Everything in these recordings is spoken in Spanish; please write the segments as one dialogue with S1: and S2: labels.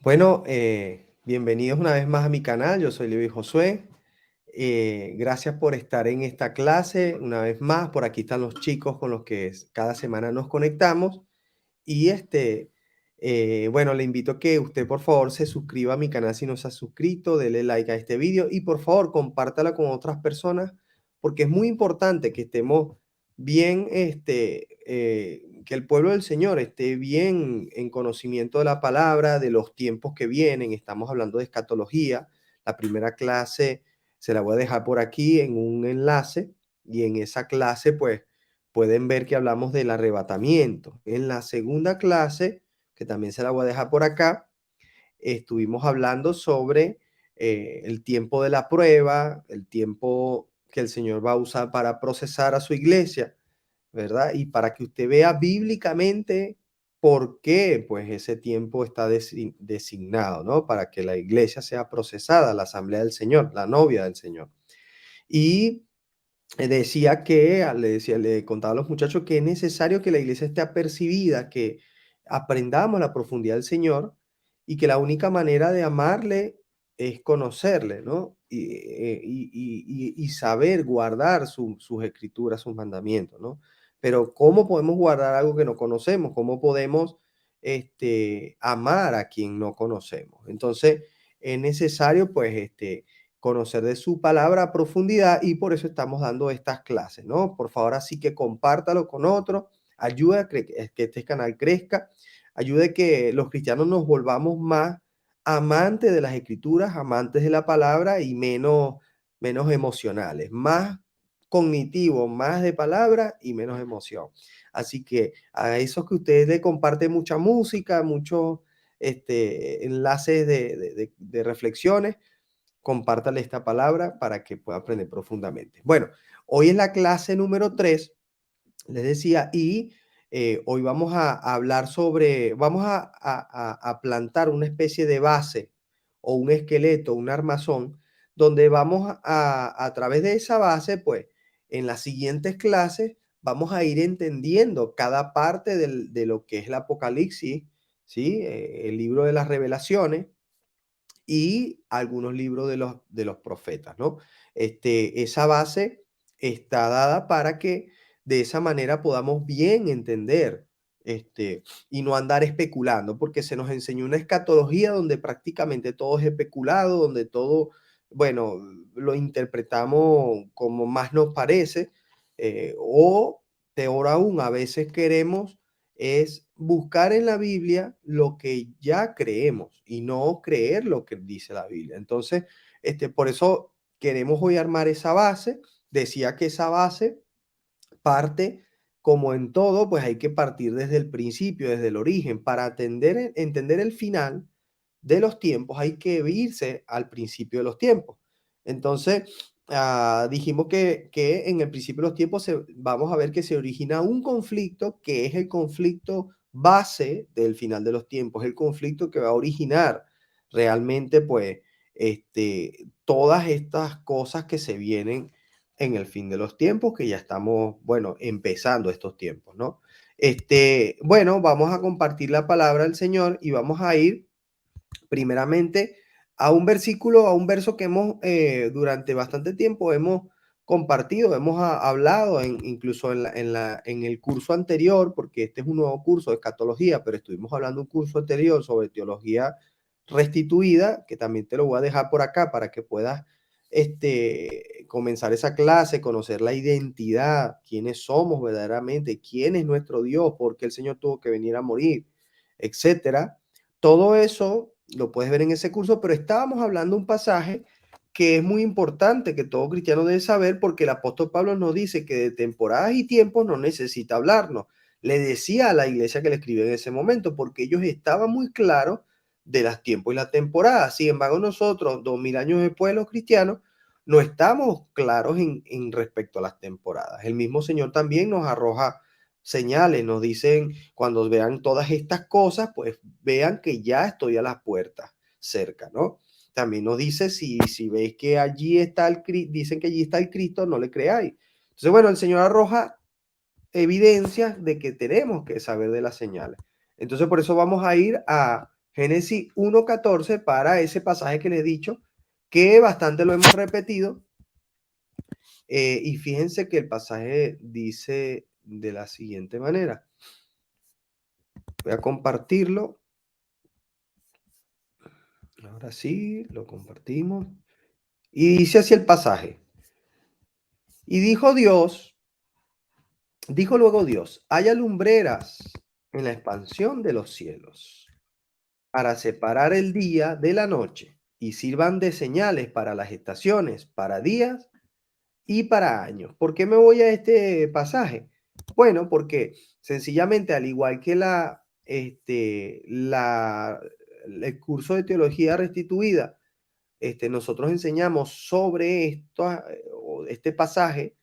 S1: Bueno, bienvenidos una vez más a mi canal. Yo soy Levi Josué. Gracias por estar en esta clase una vez más. Por aquí están los chicos con los que cada semana nos conectamos. Y bueno, le invito a que usted por favor se suscriba a mi canal si no se ha suscrito, dele like a este vídeo y por favor compártala con otras personas porque es muy importante que estemos bien, que el pueblo del Señor esté bien en conocimiento de la palabra, de los tiempos que vienen. Estamos hablando de escatología. La primera clase se la voy a dejar por aquí en un enlace y en esa clase pues pueden ver que hablamos del arrebatamiento. En la segunda clase, que también se la voy a dejar por acá, estuvimos hablando sobre el tiempo de la prueba, el tiempo que el Señor va a usar para procesar a su iglesia, ¿verdad? Y para que usted vea bíblicamente por qué, pues, ese tiempo está designado, ¿no? Para que la iglesia sea procesada, la asamblea del Señor, la novia del Señor. Y decía que, le contaba a los muchachos que es necesario que la iglesia esté apercibida, que aprendamos la profundidad del Señor y que la única manera de amarle es conocerle, ¿no? Y saber guardar sus escrituras, sus mandamientos, ¿no? Pero ¿cómo podemos guardar algo que no conocemos? ¿Cómo podemos amar a quien no conocemos? Entonces, es necesario, pues, conocer de su palabra a profundidad y por eso estamos dando estas clases, ¿no? Por favor, así que compártalo con otros, ayuda a que este canal crezca, ayude a que los cristianos nos volvamos más amantes de las escrituras, amantes de la palabra y menos emocionales, más cognitivo, más de palabra y menos emoción. Así que a esos que ustedes le comparten mucha música, muchos enlaces de reflexiones, compártale esta palabra para que pueda aprender profundamente. Bueno, hoy es la clase número 3, les decía, y hoy vamos a hablar sobre, vamos a plantar una especie de base o un esqueleto, un armazón, donde vamos a través de esa base, pues, en las siguientes clases vamos a ir entendiendo cada parte de lo que es el Apocalipsis, ¿sí? El libro de las revelaciones, y algunos libros de los profetas, ¿no? Esa base está dada para que de esa manera podamos bien entender y no andar especulando, porque se nos enseñó una escatología donde prácticamente todo es especulado, donde todo, bueno, lo interpretamos como más nos parece, o peor aún, a veces queremos es buscar en la Biblia lo que ya creemos y no creer lo que dice la Biblia. Entonces, por eso queremos hoy armar esa base. Decía que esa base parte, como en todo, pues hay que partir desde el principio, desde el origen. Para entender el final de los tiempos, hay que irse al principio de los tiempos. Entonces, dijimos que en el principio de los tiempos vamos a ver que se origina un conflicto que es el conflicto base del final de los tiempos, el conflicto que va a originar realmente, pues, todas estas cosas que se vienen en el fin de los tiempos, que ya estamos, bueno, empezando estos tiempos, ¿no? Bueno, vamos a compartir la palabra del Señor y vamos a ir primeramente a un versículo, a un verso que hemos durante bastante tiempo hemos compartido, hemos hablado incluso en el curso anterior, porque este es un nuevo curso de escatología, pero estuvimos hablando un curso anterior sobre teología restituida, que también te lo voy a dejar por acá para que puedas comenzar esa clase, conocer la identidad, quiénes somos verdaderamente, quién es nuestro Dios, por qué el Señor tuvo que venir a morir, etcétera. Todo eso lo puedes ver en ese curso, pero estábamos hablando un pasaje que es muy importante, que todo cristiano debe saber, porque el apóstol Pablo nos dice que de temporadas y tiempos no necesita hablarnos. Le decía a la iglesia que le escribió en ese momento, porque ellos estaban muy claros de los tiempos y la temporada. Sin embargo, nosotros, 2000 años después, los cristianos, no estamos claros en respecto a las temporadas. El mismo Señor también nos arroja señales, nos dicen, cuando vean todas estas cosas, pues vean que ya estoy a las puertas cerca, ¿no? También nos dice, si veis que allí está dicen que allí está el Cristo, no le creáis. Entonces, bueno, el Señor arroja evidencias de que tenemos que saber de las señales. Entonces, por eso vamos a ir a Génesis 1:14 para ese pasaje que les he dicho, que bastante lo hemos repetido. Y fíjense que el pasaje dice de la siguiente manera. Voy a compartirlo. Ahora sí, lo compartimos. Y dice así el pasaje. Y dijo luego Dios, haya lumbreras en la expansión de los cielos para separar el día de la noche y sirvan de señales para las estaciones, para días y para años. ¿Por qué me voy a este pasaje? Bueno, porque sencillamente, al igual que el curso de teología restituida, nosotros enseñamos sobre este pasaje,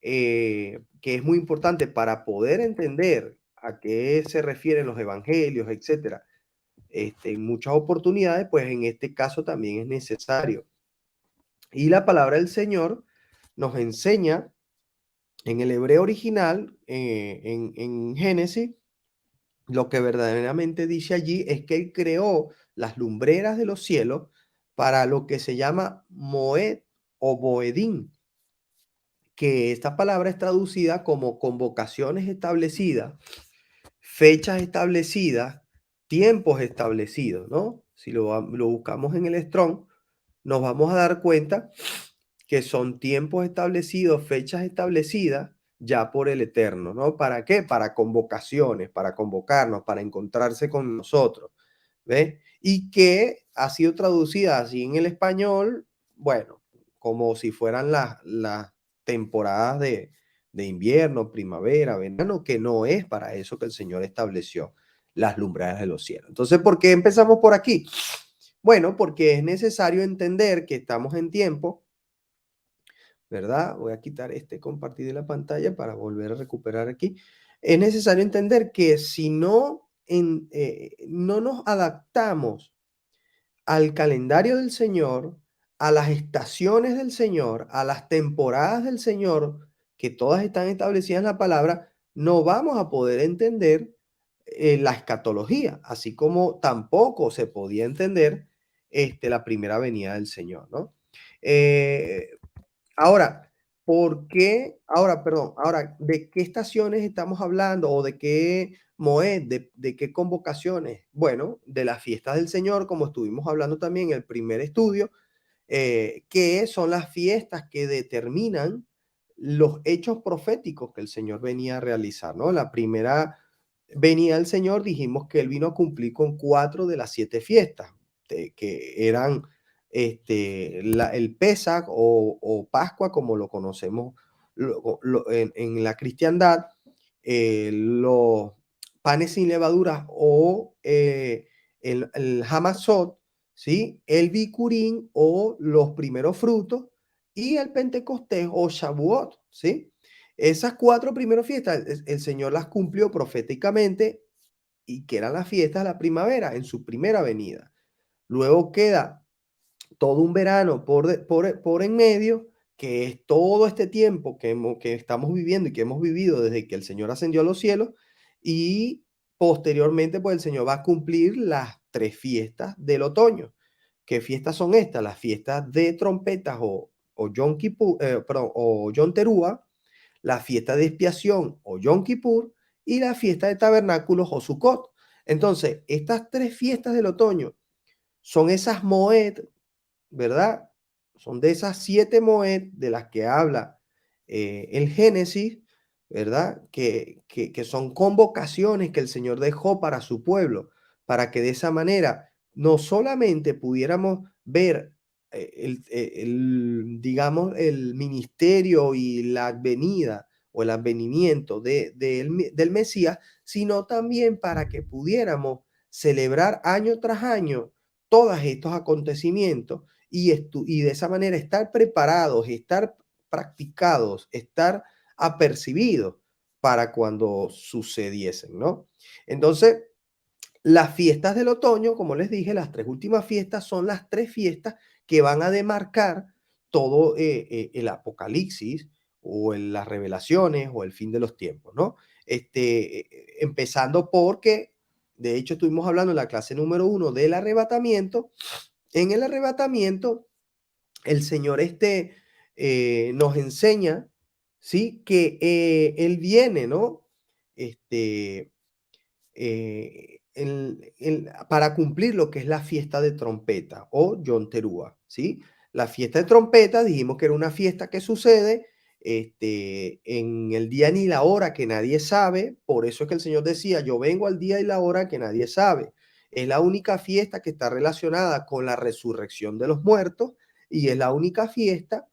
S1: que es muy importante para poder entender a qué se refieren los evangelios, etcétera. En muchas oportunidades, pues en este caso también es necesario. Y la palabra del Señor nos enseña en el hebreo original, en Génesis, lo que verdaderamente dice allí es que él creó las lumbreras de los cielos para lo que se llama Moed o Boedín, que esta palabra es traducida como convocaciones establecidas, fechas establecidas, tiempos establecidos, ¿no? Si lo buscamos en el Strong, nos vamos a dar cuenta que son tiempos establecidos, fechas establecidas ya por el Eterno, ¿no? ¿Para qué? Para convocaciones, para convocarnos, para encontrarse con nosotros, ¿ves? Y que ha sido traducida así en el español, bueno, como si fueran las temporadas de invierno, primavera, verano, que no es para eso que el Señor estableció las lumbreras de los cielos. Entonces, ¿por qué empezamos por aquí? Bueno, porque es necesario entender que estamos en tiempo, ¿verdad? Voy a quitar este compartir de la pantalla para volver a recuperar aquí. Es necesario entender que si no, no nos adaptamos al calendario del Señor, a las estaciones del Señor, a las temporadas del Señor, que todas están establecidas en la palabra, no vamos a poder entender la escatología, así como tampoco se podía entender la primera venida del Señor, ¿no? Eh, Ahora, ¿por qué? Ahora, perdón, ahora, ¿de qué estaciones estamos hablando o de qué Moed, de qué convocaciones? Bueno, de las fiestas del Señor, como estuvimos hablando también en el primer estudio, que son las fiestas que determinan los hechos proféticos que el Señor venía a realizar, ¿no? La primera venida del Señor, dijimos que Él vino a cumplir con 4 de las 7 fiestas, que eran el Pesaj o Pascua, como lo conocemos en la cristiandad, los panes sin levaduras o el Hamatzot, ¿sí? El Bikurín o los primeros frutos y el Pentecostés o Shavuot, ¿sí? Esas 4 primeras fiestas, el Señor las cumplió proféticamente y que eran las fiestas de la primavera en su primera venida. Luego queda todo un verano por en medio, que es todo este tiempo que estamos viviendo y que hemos vivido desde que el Señor ascendió a los cielos, y posteriormente, pues el Señor va a cumplir las 3 fiestas del otoño. ¿Qué fiestas son estas? Las fiestas de trompetas o Yom Kippur, perdón, o Yom Teruah, la fiesta de expiación o Yom Kippur y la fiesta de tabernáculos o Sukkot. Entonces, estas 3 fiestas del otoño son esas Moed, ¿verdad? Son de esas 7 Moed de las que habla el Génesis, ¿verdad? Que son convocaciones que el Señor dejó para su pueblo, para que de esa manera no solamente pudiéramos ver digamos, el ministerio y la venida o el advenimiento del Mesías, sino también para que pudiéramos celebrar año tras año todos estos acontecimientos y de esa manera estar preparados, estar practicados, estar apercibidos para cuando sucediesen, ¿no? Entonces, las fiestas del otoño, como les dije, las 3 últimas fiestas son las 3 fiestas que van a demarcar todo el Apocalipsis o las revelaciones o el fin de los tiempos, ¿no? Empezando porque de hecho estuvimos hablando en la clase número 1 del arrebatamiento. En el arrebatamiento, el Señor nos enseña, ¿sí? Que Él viene, ¿no? Este, para cumplir lo que es la fiesta de trompeta o Yom Teruah, ¿sí? La fiesta de trompeta dijimos que era una fiesta que sucede en el día ni la hora que nadie sabe, por eso es que el Señor decía, yo vengo al día y la hora que nadie sabe. Es la única fiesta que está relacionada con la resurrección de los muertos y es la única fiesta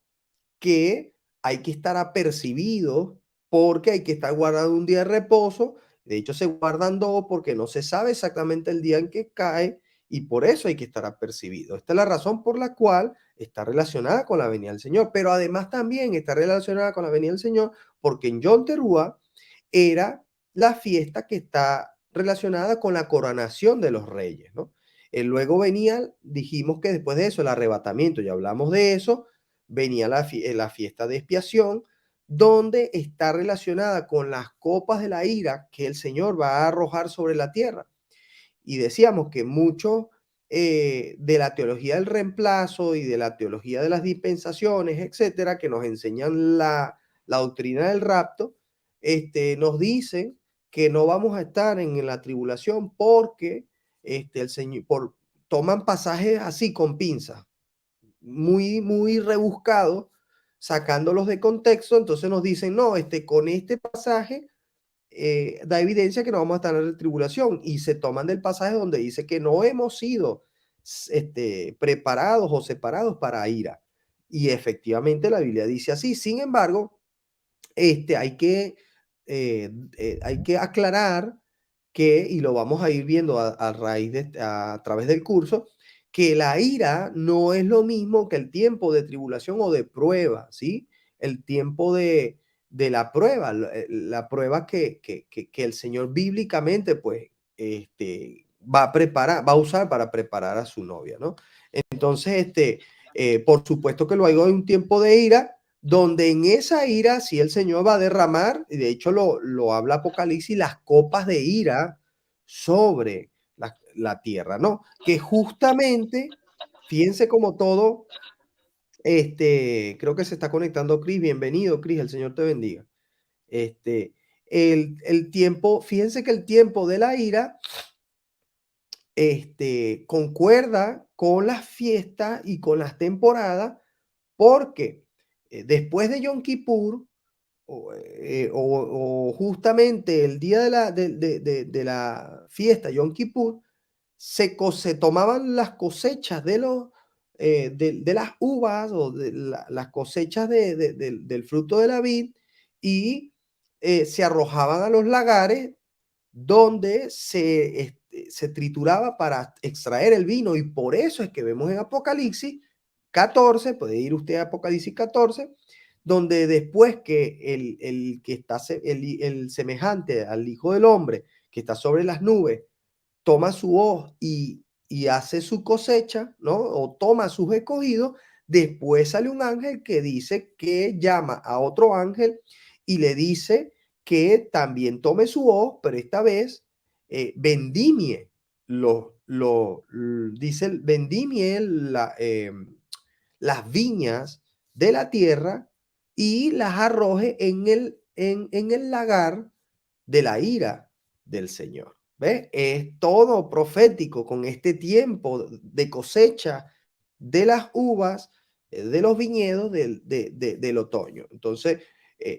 S1: que hay que estar apercibidos porque hay que estar guardando un día de reposo. De hecho, se guardan dos porque no se sabe exactamente el día en que cae y por eso hay que estar apercibido. Esta es la razón por la cual está relacionada con la venida del Señor, pero además también está relacionada con la venida del Señor porque en Yom Teruah era la fiesta que está relacionada con la coronación de los reyes, ¿no? Luego venía, dijimos que después de eso, el arrebatamiento, ya hablamos de eso, venía la fiesta de expiación, donde está relacionada con las copas de la ira que el Señor va a arrojar sobre la tierra. Y decíamos que mucho de la teología del reemplazo y de la teología de las dispensaciones, etcétera, que nos enseñan la doctrina del rapto, nos dicen que no vamos a estar en la tribulación porque el Señor, toman pasajes así con pinzas, muy, muy rebuscados, sacándolos de contexto, entonces nos dicen, no, con este pasaje da evidencia que no vamos a estar en la tribulación y se toman del pasaje donde dice que no hemos sido preparados o separados para ira. Y efectivamente la Biblia dice así. Sin embargo, hay que aclarar que, y lo vamos a ir viendo a través del curso, que la ira no es lo mismo que el tiempo de tribulación o de prueba, ¿sí? El tiempo de la prueba, la prueba que el Señor bíblicamente, pues, va a preparar, va a usar para preparar a su novia, ¿no? Entonces, por supuesto que luego hay un tiempo de ira, donde en esa ira sí el Señor va a derramar, y de hecho lo habla Apocalipsis, las copas de ira sobre la tierra, ¿no? Que justamente, fíjense como todo, creo que se está conectando Cris, bienvenido Cris, el Señor te bendiga. Este, el tiempo, fíjense que el tiempo de la ira, concuerda con las fiestas y con las temporadas, porque después de Yom Kippur, o justamente el día de la fiesta, Yom Kippur, se tomaban las cosechas de las uvas o las cosechas del fruto de la vid y se arrojaban a los lagares donde se trituraba para extraer el vino y por eso es que vemos en Apocalipsis 14, puede ir usted a Apocalipsis 14, donde después que el que está el semejante al Hijo del Hombre que está sobre las nubes toma su hoz y hace su cosecha, ¿no? O toma sus escogidos, después sale un ángel que dice que llama a otro ángel y le dice que también tome su hoz, pero esta vez vendimie, dice, vendimie las viñas de la tierra y las arroje en el lagar de la ira del Señor. ¿Ves? Es todo profético con este tiempo de cosecha de las uvas, de los viñedos del otoño. Entonces,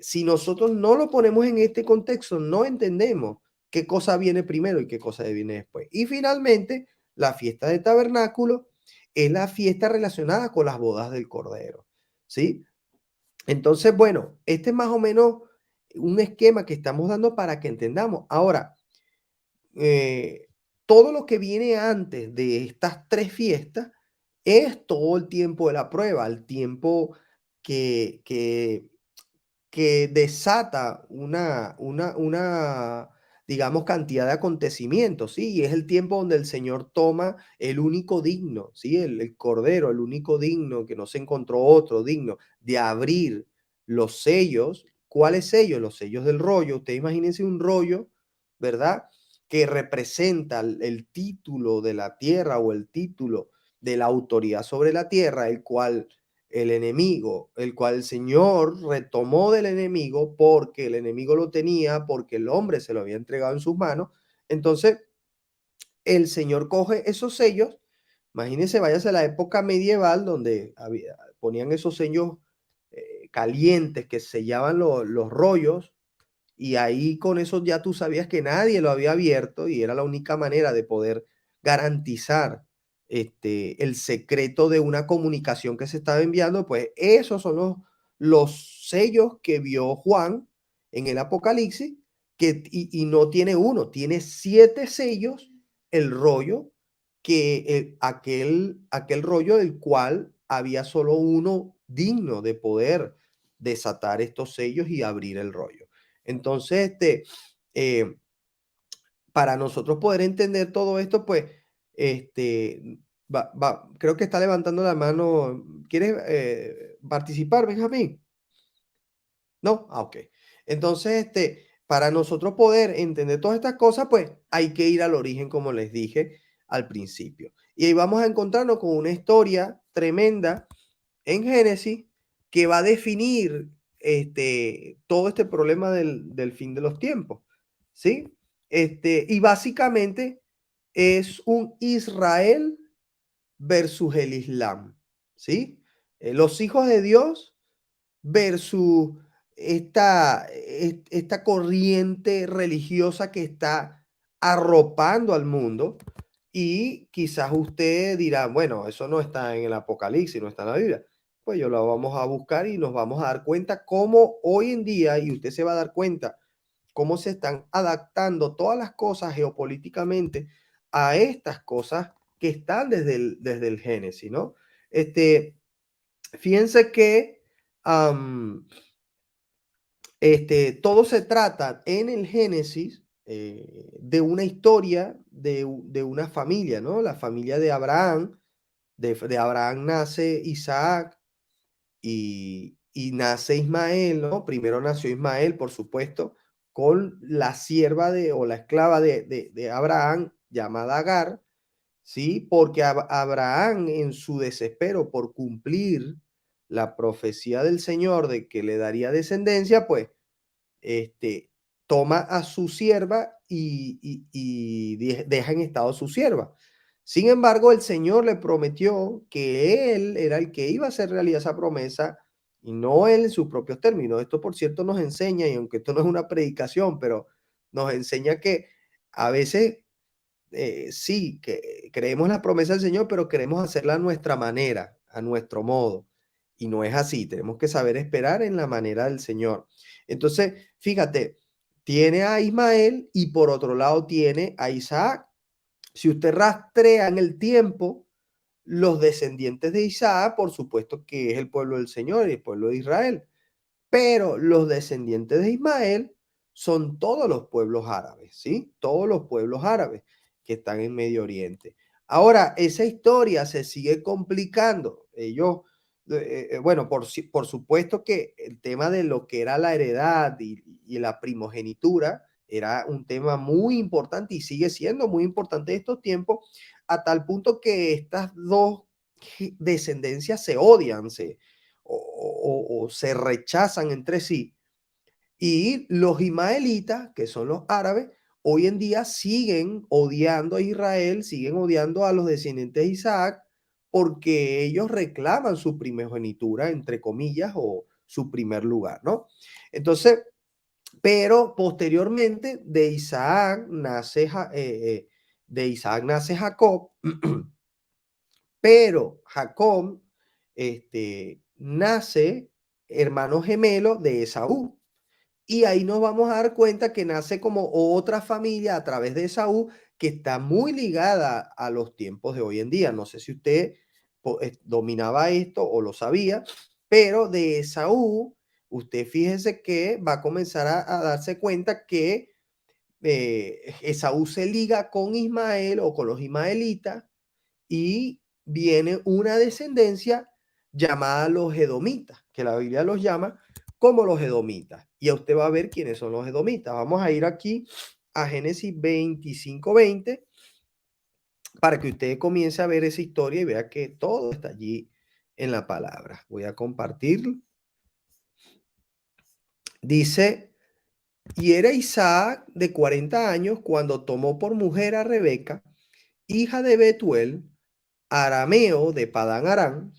S1: si nosotros no lo ponemos en este contexto, no entendemos qué cosa viene primero y qué cosa viene después. Y finalmente, la fiesta de tabernáculo es la fiesta relacionada con las bodas del Cordero, ¿sí? Entonces, bueno, este es más o menos un esquema que estamos dando para que entendamos. Ahora, eh, todo lo que viene antes de estas tres fiestas es todo el tiempo de la prueba, el tiempo que, que, que desata digamos, cantidad de acontecimientos, ¿sí? Y es el tiempo donde el Señor toma el único digno, ¿sí? El Cordero, el único digno, que no se encontró otro digno, de abrir los sellos. ¿Cuáles sellos? Los sellos del rollo. Ustedes imagínense un rollo, ¿verdad? que representa el título de la tierra o el título de la autoridad sobre la tierra, el cual el Señor retomó del enemigo porque el enemigo lo tenía, porque el hombre se lo había entregado en sus manos. Entonces, el Señor coge esos sellos. Imagínense, váyase a la época medieval donde ponían esos sellos calientes que sellaban los rollos, y ahí con eso ya tú sabías que nadie lo había abierto y era la única manera de poder garantizar el secreto de una comunicación que se estaba enviando. Pues esos son los sellos que vio Juan en el Apocalipsis, y no tiene uno, tiene 7 sellos el rollo, aquel rollo del cual había solo uno digno de poder desatar estos sellos y abrir el rollo. Entonces, eh, para nosotros poder entender todo esto, pues, creo que está levantando la mano. ¿Quieres participar, Benjamín? ¿No? Ah, ok. Entonces, para nosotros poder entender todas estas cosas, pues hay que ir al origen, como les dije al principio. Y ahí vamos a encontrarnos con una historia tremenda en Génesis que va a definir todo este problema del fin de los tiempos, ¿sí? Y básicamente es un Israel versus el Islam, ¿sí? Los hijos de Dios versus esta corriente religiosa que está arropando al mundo. Y quizás usted dirá, bueno, eso no está en el Apocalipsis, no está en la Biblia. Pues yo lo vamos a buscar y nos vamos a dar cuenta cómo hoy en día, y usted se va a dar cuenta cómo se están adaptando todas las cosas geopolíticamente a estas cosas que están desde el Génesis, ¿no? Fíjense que todo se trata en el Génesis de una historia de una familia, ¿no? La familia de Abraham. De Abraham nace Isaac y nace Ismael, ¿no? Primero nació Ismael, por supuesto, con la sierva o la esclava de Abraham, llamada Agar, ¿sí? Porque Abraham, en su desespero por cumplir la profecía del Señor de que le daría descendencia, pues este, toma a su sierva y deja en estado a su sierva. Sin embargo, el Señor le prometió que Él era el que iba a hacer realidad esa promesa y no Él en sus propios términos. Esto, por cierto, nos enseña, y aunque esto no es una predicación, pero nos enseña que a veces sí, que creemos en la promesa del Señor, pero queremos hacerla a nuestra manera, a nuestro modo. Y no es así, tenemos que saber esperar en la manera del Señor. Entonces, fíjate, tiene a Ismael y por otro lado tiene a Isaac. Si usted rastrea en el tiempo, los descendientes de Isaac, por supuesto que es el pueblo del Señor y el pueblo de Israel. Pero los descendientes de Ismael son todos los pueblos árabes, ¿sí? Todos los pueblos árabes que están en Medio Oriente. Ahora, esa historia se sigue complicando. Ellos, bueno, por supuesto que el tema de lo que era la heredad y la primogenitura era un tema muy importante y sigue siendo muy importante en estos tiempos, a tal punto que estas dos descendencias se odian, o se rechazan entre sí. Y los ismaelitas, que son los árabes, hoy en día siguen odiando a Israel, siguen odiando a los descendientes de Isaac, porque ellos reclaman su primogenitura, entre comillas, o su primer lugar, ¿no? Entonces, pero posteriormente de Isaac nace Jacob, pero Jacob nace hermano gemelo de Esaú. Y ahí nos vamos a dar cuenta que nace como otra familia a través de Esaú que está muy ligada a los tiempos de hoy en día. No sé si usted dominaba esto o lo sabía, pero de Esaú, usted fíjese que va a comenzar a darse cuenta que Esaú se liga con Ismael o con los ismaelitas y viene una descendencia llamada los edomitas, que la Biblia los llama como los edomitas. Y a usted va a ver quiénes son los edomitas. Vamos a ir aquí a Génesis 25:20 para que usted comience a ver esa historia y vea que todo está allí en la palabra. Voy a compartirlo. Dice, y era Isaac de 40 años cuando tomó por mujer a Rebeca, hija de Betuel, arameo de Padán Aram,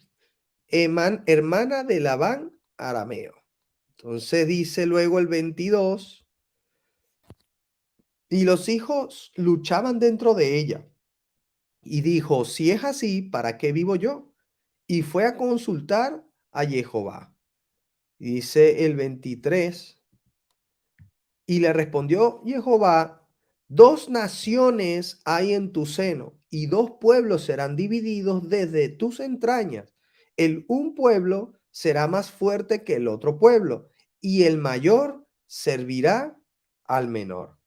S1: hermana de Labán arameo. Entonces dice luego el 22, y los hijos luchaban dentro de ella. Y dijo, si es así, ¿para qué vivo yo? Y fue a consultar a Jehová. Dice el 23, y le respondió Jehová, dos naciones hay en tu seno, y dos pueblos serán divididos desde tus entrañas. El un pueblo será más fuerte que el otro pueblo, y el mayor servirá al menor.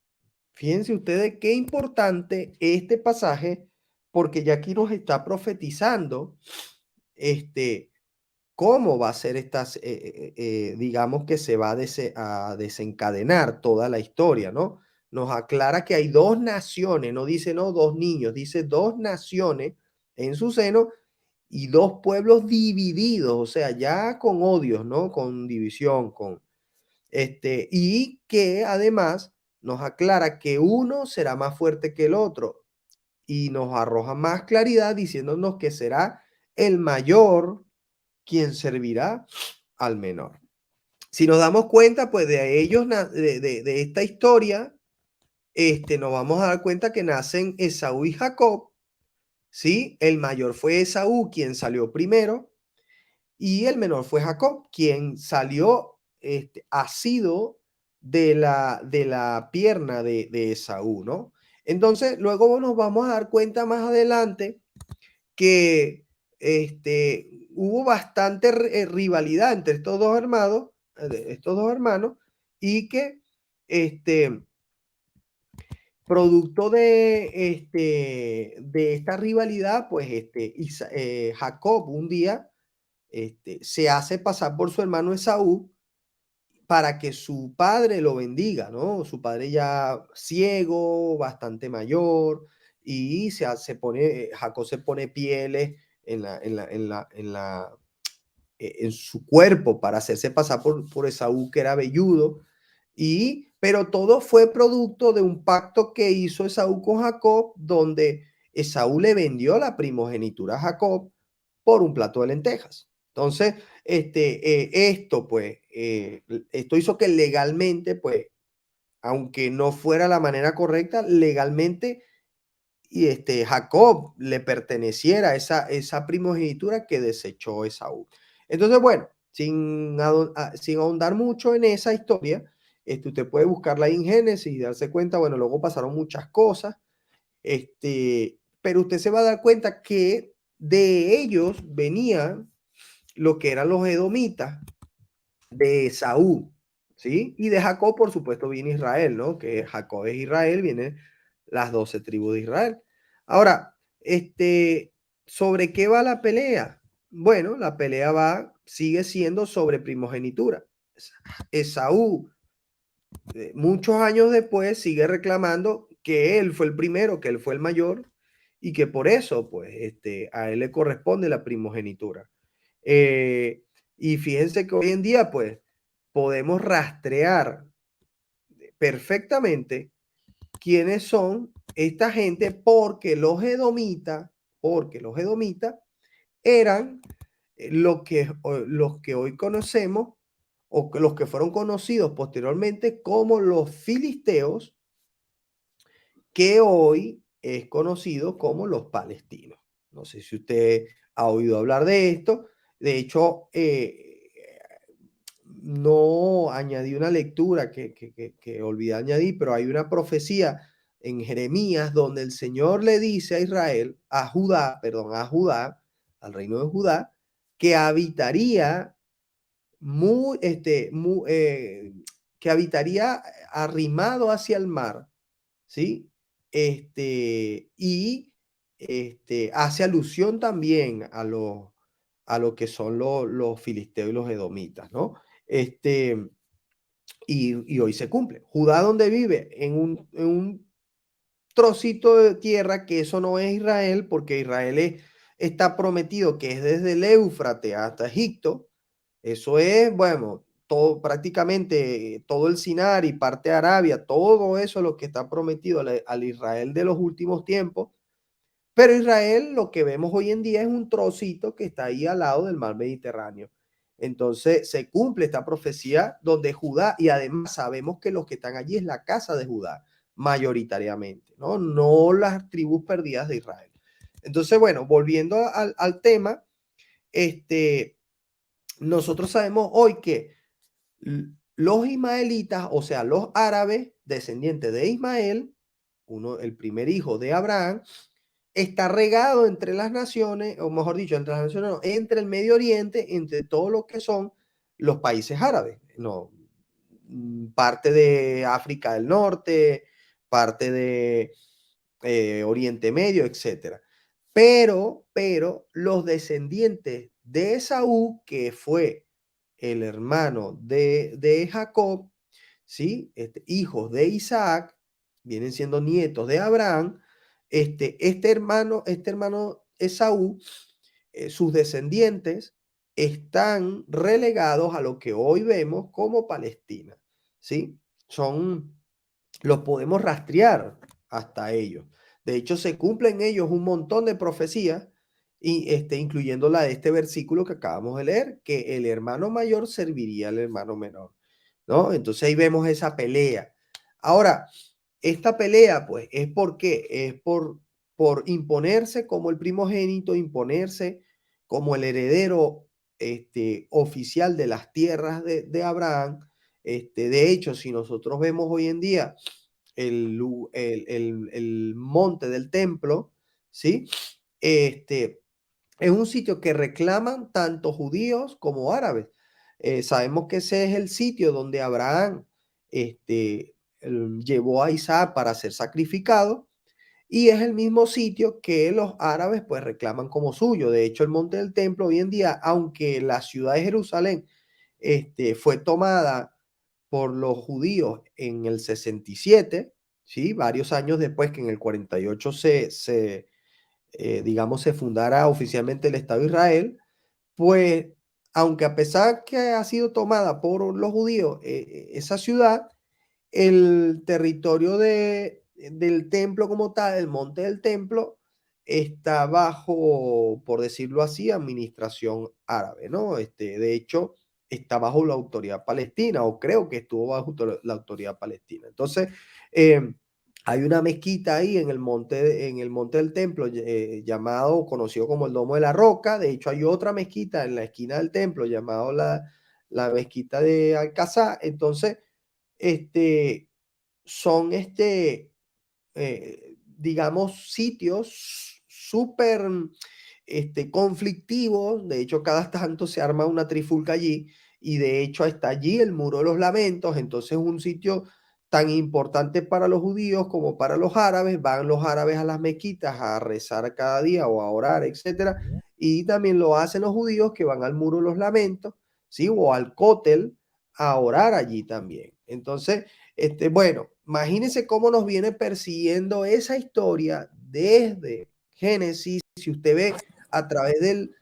S1: Fíjense ustedes qué importante este pasaje, porque ya aquí nos está profetizando este, cómo va a ser estas, digamos que se va a desencadenar toda la historia, ¿no? Nos aclara que hay dos naciones, no dice no dos niños, dice dos naciones en su seno y dos pueblos divididos, o sea, ya con odios, ¿no? Con división, y que además nos aclara que uno será más fuerte que el otro y nos arroja más claridad diciéndonos que será el mayor quien servirá al menor. Si nos damos cuenta, pues de ellos, de esta historia, nos vamos a dar cuenta que nacen Esaú y Jacob, ¿sí? El mayor fue Esaú, quien salió primero, y el menor fue Jacob, quien salió asido de la pierna de Esaú, ¿no? Entonces, luego nos vamos a dar cuenta más adelante que hubo bastante rivalidad entre estos dos hermanos, y que producto de esta rivalidad, pues Jacob un día se hace pasar por su hermano Esaú para que su padre lo bendiga, ¿no? Su padre ya ciego, bastante mayor, y Jacob se pone pieles en su cuerpo para hacerse pasar por Esaú, que era velludo, pero todo fue producto de un pacto que hizo Esaú con Jacob, donde Esaú le vendió la primogenitura a Jacob por un plato de lentejas. Entonces, esto hizo que legalmente, pues, aunque no fuera la manera correcta, legalmente, y Jacob le perteneciera esa primogenitura que desechó Esaú. Entonces, bueno, sin ahondar mucho en esa historia, usted puede buscarla ahí en Génesis y darse cuenta, bueno, luego pasaron muchas cosas, pero usted se va a dar cuenta que de ellos venían lo que eran los edomitas, de Esaú, ¿sí? Y de Jacob, por supuesto, viene Israel, ¿no? Que Jacob es Israel, vienen las 12 tribus de Israel. Ahora, ¿sobre qué va la pelea? Bueno, la pelea sigue siendo sobre primogenitura. Esaú, muchos años después, sigue reclamando que él fue el primero, que él fue el mayor, y que por eso, pues, a él le corresponde la primogenitura. Eh, y fíjense que hoy en día, pues, podemos rastrear perfectamente quiénes son esta gente porque los edomitas eran los que hoy conocemos o los que fueron conocidos posteriormente como los filisteos, que hoy es conocido como los palestinos. No sé si usted ha oído hablar de esto. De hecho, no añadí una lectura que olvidé añadir, pero hay una profecía en Jeremías donde el Señor le dice a Israel, a Judá, al reino de Judá, que habitaría que habitaría arrimado hacia el mar, ¿sí? Y hace alusión también a lo que son los filisteos y los edomitas, ¿no? Este, y hoy se cumple. Judá, donde vive en un trocito de tierra que eso no es Israel, porque Israel está prometido que es desde el Éufrates hasta Egipto. Eso es, bueno, todo, prácticamente todo el Sinar y parte de Arabia, todo eso es lo que está prometido al Israel de los últimos tiempos. Pero Israel, lo que vemos hoy en día es un trocito que está ahí al lado del mar Mediterráneo. Entonces se cumple esta profecía donde Judá, y además sabemos que los que están allí es la casa de Judá, mayoritariamente, ¿no? No las tribus perdidas de Israel. Entonces, bueno, volviendo al tema, este, nosotros sabemos hoy que los ismaelitas, o sea, los árabes descendientes de Ismael, el primer hijo de Abraham, está regado entre las naciones, o mejor dicho, entre las naciones, no, entre el Medio Oriente, entre todo lo que son los países árabes, no, parte de África del Norte, parte de Oriente Medio, etcétera. Pero los descendientes de Esaú, que fue el hermano de Jacob, ¿sí? Hijos de Isaac, vienen siendo nietos de Abraham. Este hermano Esaú, sus descendientes están relegados a lo que hoy vemos como Palestina, ¿sí? Los podemos rastrear hasta ellos. De hecho, se cumplen ellos un montón de profecías, y incluyendo la de este versículo que acabamos de leer, que el hermano mayor serviría al hermano menor, ¿no? Entonces ahí vemos esa pelea. Ahora, esta pelea, pues, es porque es por imponerse como el primogénito, imponerse como el heredero oficial de las tierras de Abraham. De hecho, si nosotros vemos hoy en día el monte del templo, ¿sí? Es un sitio que reclaman tanto judíos como árabes. Sabemos que ese es el sitio donde Abraham llevó a Isaac para ser sacrificado, y es el mismo sitio que los árabes pues reclaman como suyo. De hecho, el monte del templo hoy en día, aunque la ciudad de Jerusalén fue tomada por los judíos en el 67, ¿sí? Varios años después, que en el 48 digamos, se fundara oficialmente el Estado de Israel, pues, aunque a pesar que ha sido tomada por los judíos, esa ciudad, el territorio del templo como tal, el monte del templo, está bajo, por decirlo así, administración árabe, ¿no? De hecho, está bajo la autoridad palestina, o creo que estuvo bajo la autoridad palestina. Entonces, hay una mezquita ahí en el monte del templo, llamado, conocido como el Domo de la Roca. De hecho, hay otra mezquita en la esquina del templo llamado la mezquita de Alcázar. Entonces, este, son digamos, sitios súper conflictivos. De hecho, cada tanto se arma una trifulca allí, y de hecho está allí el Muro de los Lamentos. Entonces es un sitio tan importante para los judíos como para los árabes. Van los árabes a las mezquitas a rezar cada día o a orar, etcétera, y también lo hacen los judíos que van al Muro de los Lamentos, ¿sí? O al Cótel a orar allí también. Entonces, bueno, imagínense cómo nos viene persiguiendo esa historia desde Génesis. Si usted ve a través del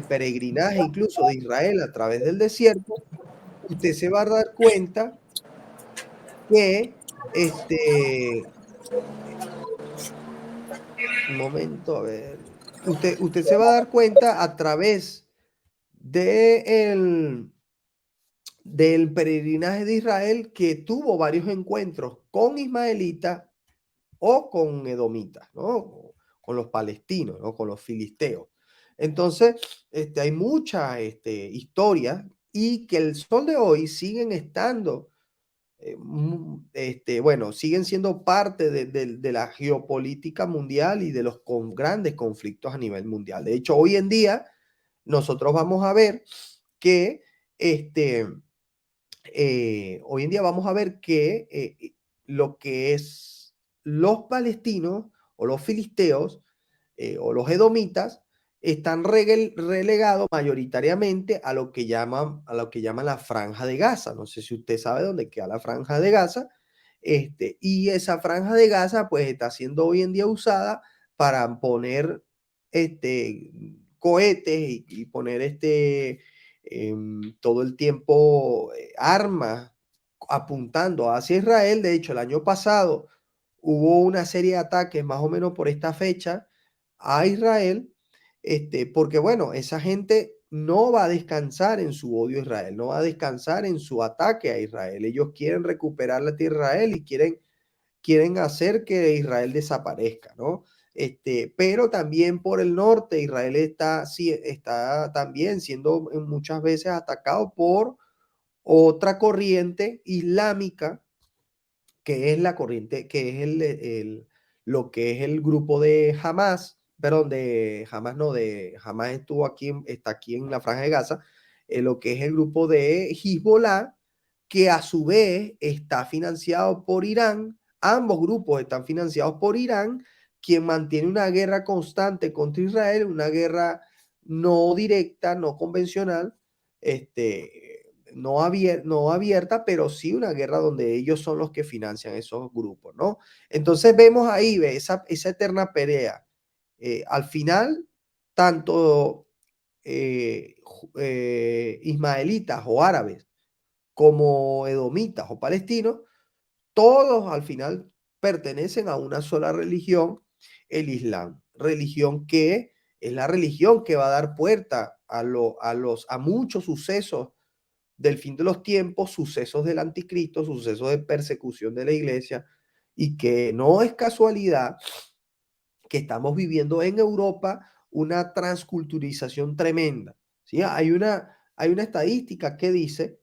S1: peregrinaje, incluso de Israel, a través del desierto, usted se va a dar cuenta que, un momento, a ver, usted se va a dar cuenta a través de del peregrinaje de Israel, que tuvo varios encuentros con ismaelitas o con edomitas, ¿no? Con los palestinos, ¿no? Con los filisteos. Entonces, hay mucha historia, y que el sol de hoy siguen estando, bueno, siguen siendo parte de la geopolítica mundial y de los grandes conflictos a nivel mundial. De hecho, hoy en día nosotros vamos a ver que hoy en día vamos a ver que lo que es los palestinos o los filisteos o los edomitas, están relegados mayoritariamente a lo que llaman la Franja de Gaza. No sé si usted sabe dónde queda la Franja de Gaza. Y esa Franja de Gaza pues está siendo hoy en día usada para poner cohetes y poner todo el tiempo armas apuntando hacia Israel. De hecho, el año pasado hubo una serie de ataques más o menos por esta fecha a Israel, porque bueno, esa gente no va a descansar en su odio a Israel, no va a descansar en su ataque a Israel. Ellos quieren recuperar la tierra de Israel y quieren hacer que Israel desaparezca, ¿no? Pero también por el norte, Israel está, sí, está también siendo muchas veces atacado por otra corriente islámica que es la corriente, que es lo que es el grupo de Hamas, perdón, de Hamas no, de Hamas estuvo aquí, está aquí en la Franja de Gaza, lo que es el grupo de Hezbollah, que a su vez está financiado por Irán. Ambos grupos están financiados por Irán, quien mantiene una guerra constante contra Israel, una guerra no directa, no convencional, no abierta, pero sí una guerra donde ellos son los que financian esos grupos, ¿no? Entonces vemos ahí esa eterna pelea. Al final, tanto ismaelitas o árabes como edomitas o palestinos, todos al final pertenecen a una sola religión, el Islam, religión que es la religión que va a dar puerta a muchos sucesos del fin de los tiempos, sucesos del anticristo, sucesos de persecución de la iglesia, y que no es casualidad que estamos viviendo en Europa una transculturización tremenda. ¿Sí? Hay una estadística que dice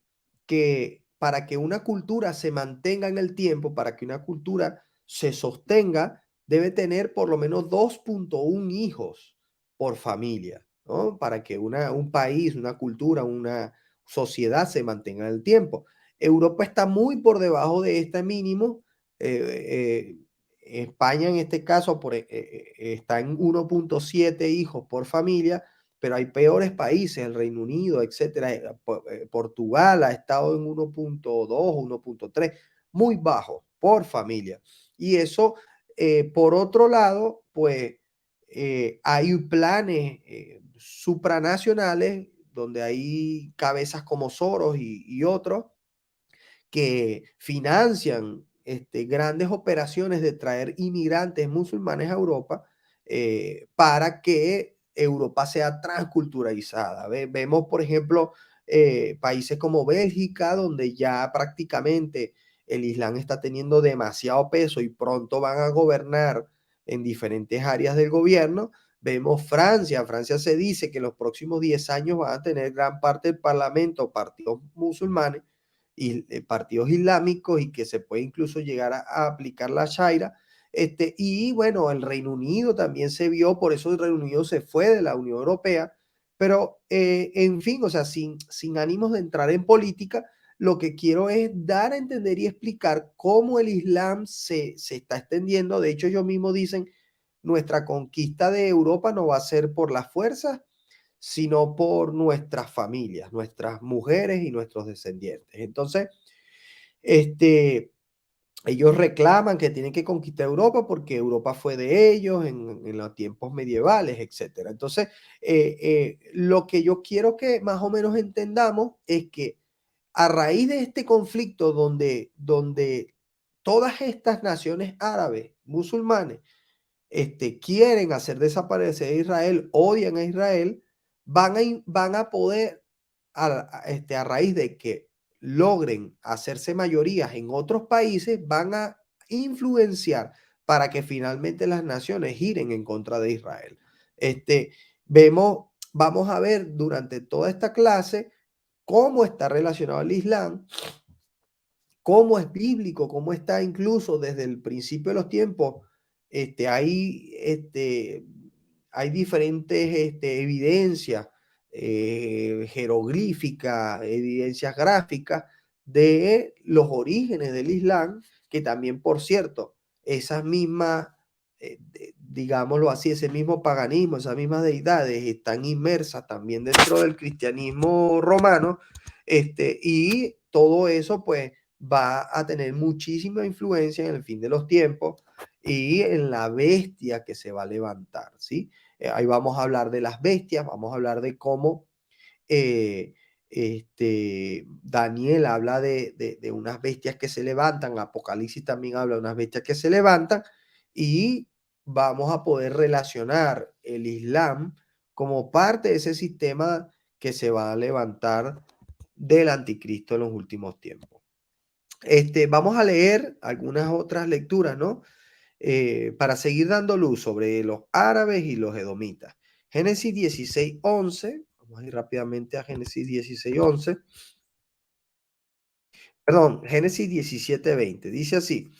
S1: que para que una cultura se mantenga en el tiempo, para que una cultura se sostenga, debe tener por lo menos 2.1 hijos por familia, ¿no? Para que un país, una cultura, una sociedad se mantenga en el tiempo. Europa está muy por debajo de este mínimo. eh, España en este caso está en 1.7 hijos por familia, pero hay peores países, el Reino Unido, etcétera. Portugal ha estado en 1.2, 1.3, muy bajo por familia. Y eso, por otro lado, pues hay planes supranacionales donde hay cabezas como Soros y otros que financian grandes operaciones de traer inmigrantes musulmanes a Europa para que Europa sea transculturalizada. Vemos, por ejemplo, países como Bélgica, donde ya prácticamente el Islam está teniendo demasiado peso y pronto van a gobernar en diferentes áreas del gobierno. Vemos Francia. Francia se dice que en los próximos 10 años van a tener gran parte del parlamento partidos musulmanes y partidos islámicos, y que se puede incluso llegar a aplicar la Sharia. Y bueno, el Reino Unido también se vio, por eso el Reino Unido se fue de la Unión Europea, pero en fin, o sea, sin ánimos de entrar en política, lo que quiero es dar a entender y explicar cómo el Islam se está extendiendo. De hecho, ellos mismos dicen, nuestra conquista de Europa no va a ser por las fuerzas, sino por nuestras familias, nuestras mujeres y nuestros descendientes. Entonces, este, ellos reclaman que tienen que conquistar Europa porque Europa fue de ellos en los tiempos medievales, etcétera. Entonces, lo que yo quiero que más o menos entendamos es que a raíz de este conflicto donde todas estas naciones árabes, musulmanes, quieren hacer desaparecer a Israel, odian a Israel, van a poder, a raíz de que logren hacerse mayorías en otros países, van a influenciar para que finalmente las naciones giren en contra de Israel. Este, vamos a ver durante toda esta clase cómo está relacionado el Islam, cómo es bíblico, cómo está incluso desde el principio de los tiempos. Este, hay, este, Hay diferentes evidencias jeroglíficas, evidencias gráficas de los orígenes del Islam, que también, por cierto, esas mismas digámoslo así, ese mismo paganismo, esas mismas deidades están inmersas también dentro del cristianismo romano, y todo eso pues va a tener muchísima influencia en el fin de los tiempos y en la bestia que se va a levantar, ¿sí? Ahí vamos a hablar de las bestias, vamos a hablar de cómo eh, Daniel habla de unas bestias que se levantan, Apocalipsis también habla de unas bestias que se levantan, y vamos a poder relacionar el Islam como parte de ese sistema que se va a levantar del anticristo en los últimos tiempos. Vamos a leer algunas otras lecturas, ¿no? Para seguir dando luz sobre los árabes y los edomitas. Génesis 16:11, vamos a ir rápidamente a Génesis 16:11, perdón, Génesis 17:20, dice así,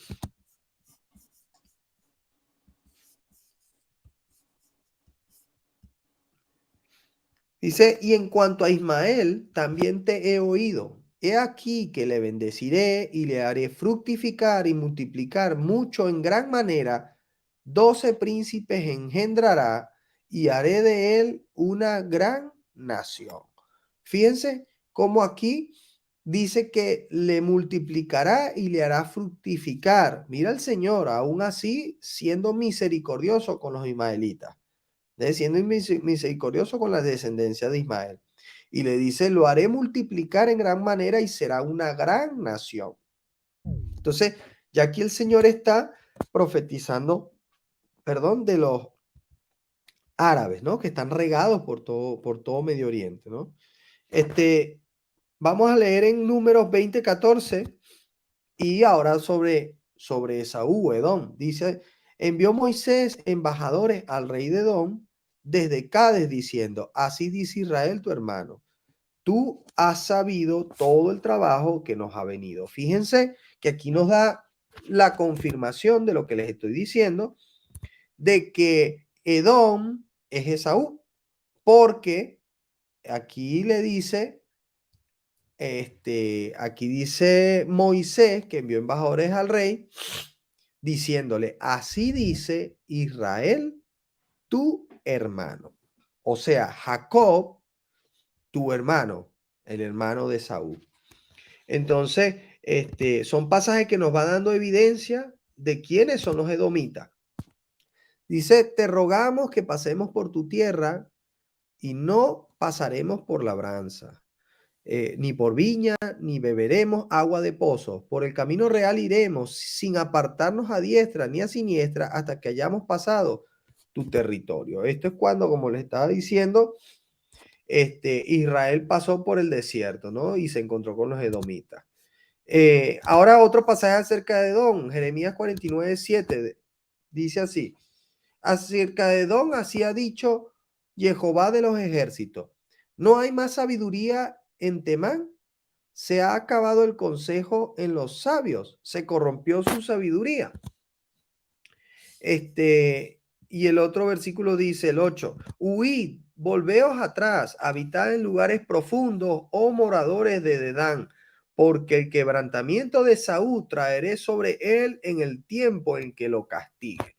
S1: dice, y en cuanto a Ismael, también te he oído. He aquí que le bendeciré y le haré fructificar y multiplicar mucho en gran manera. 12 príncipes engendrará y haré de él una gran nación. Fíjense cómo aquí dice que le multiplicará y le hará fructificar. Mira el Señor, aún así, siendo misericordioso con los ismaelitas, siendo misericordioso con la descendencia de Ismael. Y le dice, lo haré multiplicar en gran manera y será una gran nación. Entonces, ya aquí el Señor está profetizando, perdón, de los árabes, ¿no? Que están regados por todo Medio Oriente, ¿no? Vamos a leer en Números 20:14 y ahora sobre Esaú, Edom. Dice, envió Moisés embajadores al rey de Edom desde Cades diciendo, así dice Israel tu hermano, tú has sabido todo el trabajo que nos ha venido. Fíjense que aquí nos da la confirmación de lo que les estoy diciendo, de que Edom es Esaú, porque aquí le dice, aquí dice Moisés que envió embajadores al rey diciéndole, así dice Israel, tu hermano. O sea, Jacob, tu hermano, el hermano de Saúl. Entonces, son pasajes que nos van dando evidencia de quiénes son los edomitas. Dice, te rogamos que pasemos por tu tierra y no pasaremos por labranza. Ni por viña, ni beberemos agua de pozos. Por el camino real iremos sin apartarnos a diestra ni a siniestra hasta que hayamos pasado tu territorio. Esto es cuando, como les estaba diciendo, Israel pasó por el desierto, ¿no? Y se encontró con los edomitas. Ahora otro pasaje acerca de Edom, Jeremías 49:7, dice así, acerca de Edom así ha dicho Jehová de los ejércitos, no hay más sabiduría en Temán, se ha acabado el consejo en los sabios, se corrompió su sabiduría. Y el otro versículo dice, el 8, huid, volveos atrás, habitad en lugares profundos, oh moradores de Dedán, porque el quebrantamiento de Saúl traeré sobre él en el tiempo en que lo castigue.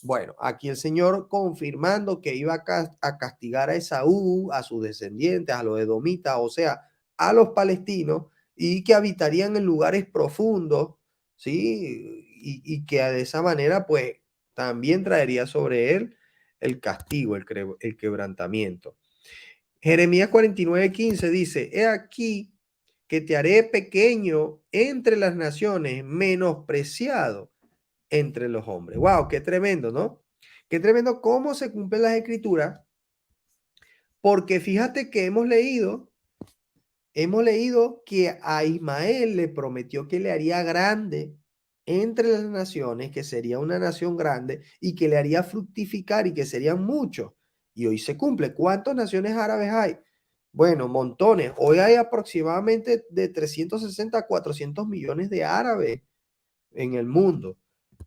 S1: Bueno, aquí el Señor confirmando que iba a castigar a Esaú, a sus descendientes, a los edomitas, o sea, a los palestinos, y que habitarían en lugares profundos, ¿sí? Y que de esa manera, pues, también traería sobre él el castigo, el quebrantamiento. Jeremías 49:15 dice, he aquí que te haré pequeño entre las naciones, menospreciado entre los hombres. Wow, qué tremendo, ¿no? Qué tremendo cómo se cumplen las escrituras, porque fíjate que hemos leído que a Ismael le prometió que le haría grande entre las naciones, que sería una nación grande y que le haría fructificar y que serían muchos. Y hoy se cumple. ¿Cuántas naciones árabes hay? Bueno, montones. Hoy hay aproximadamente de 360 a 400 millones de árabes en el mundo,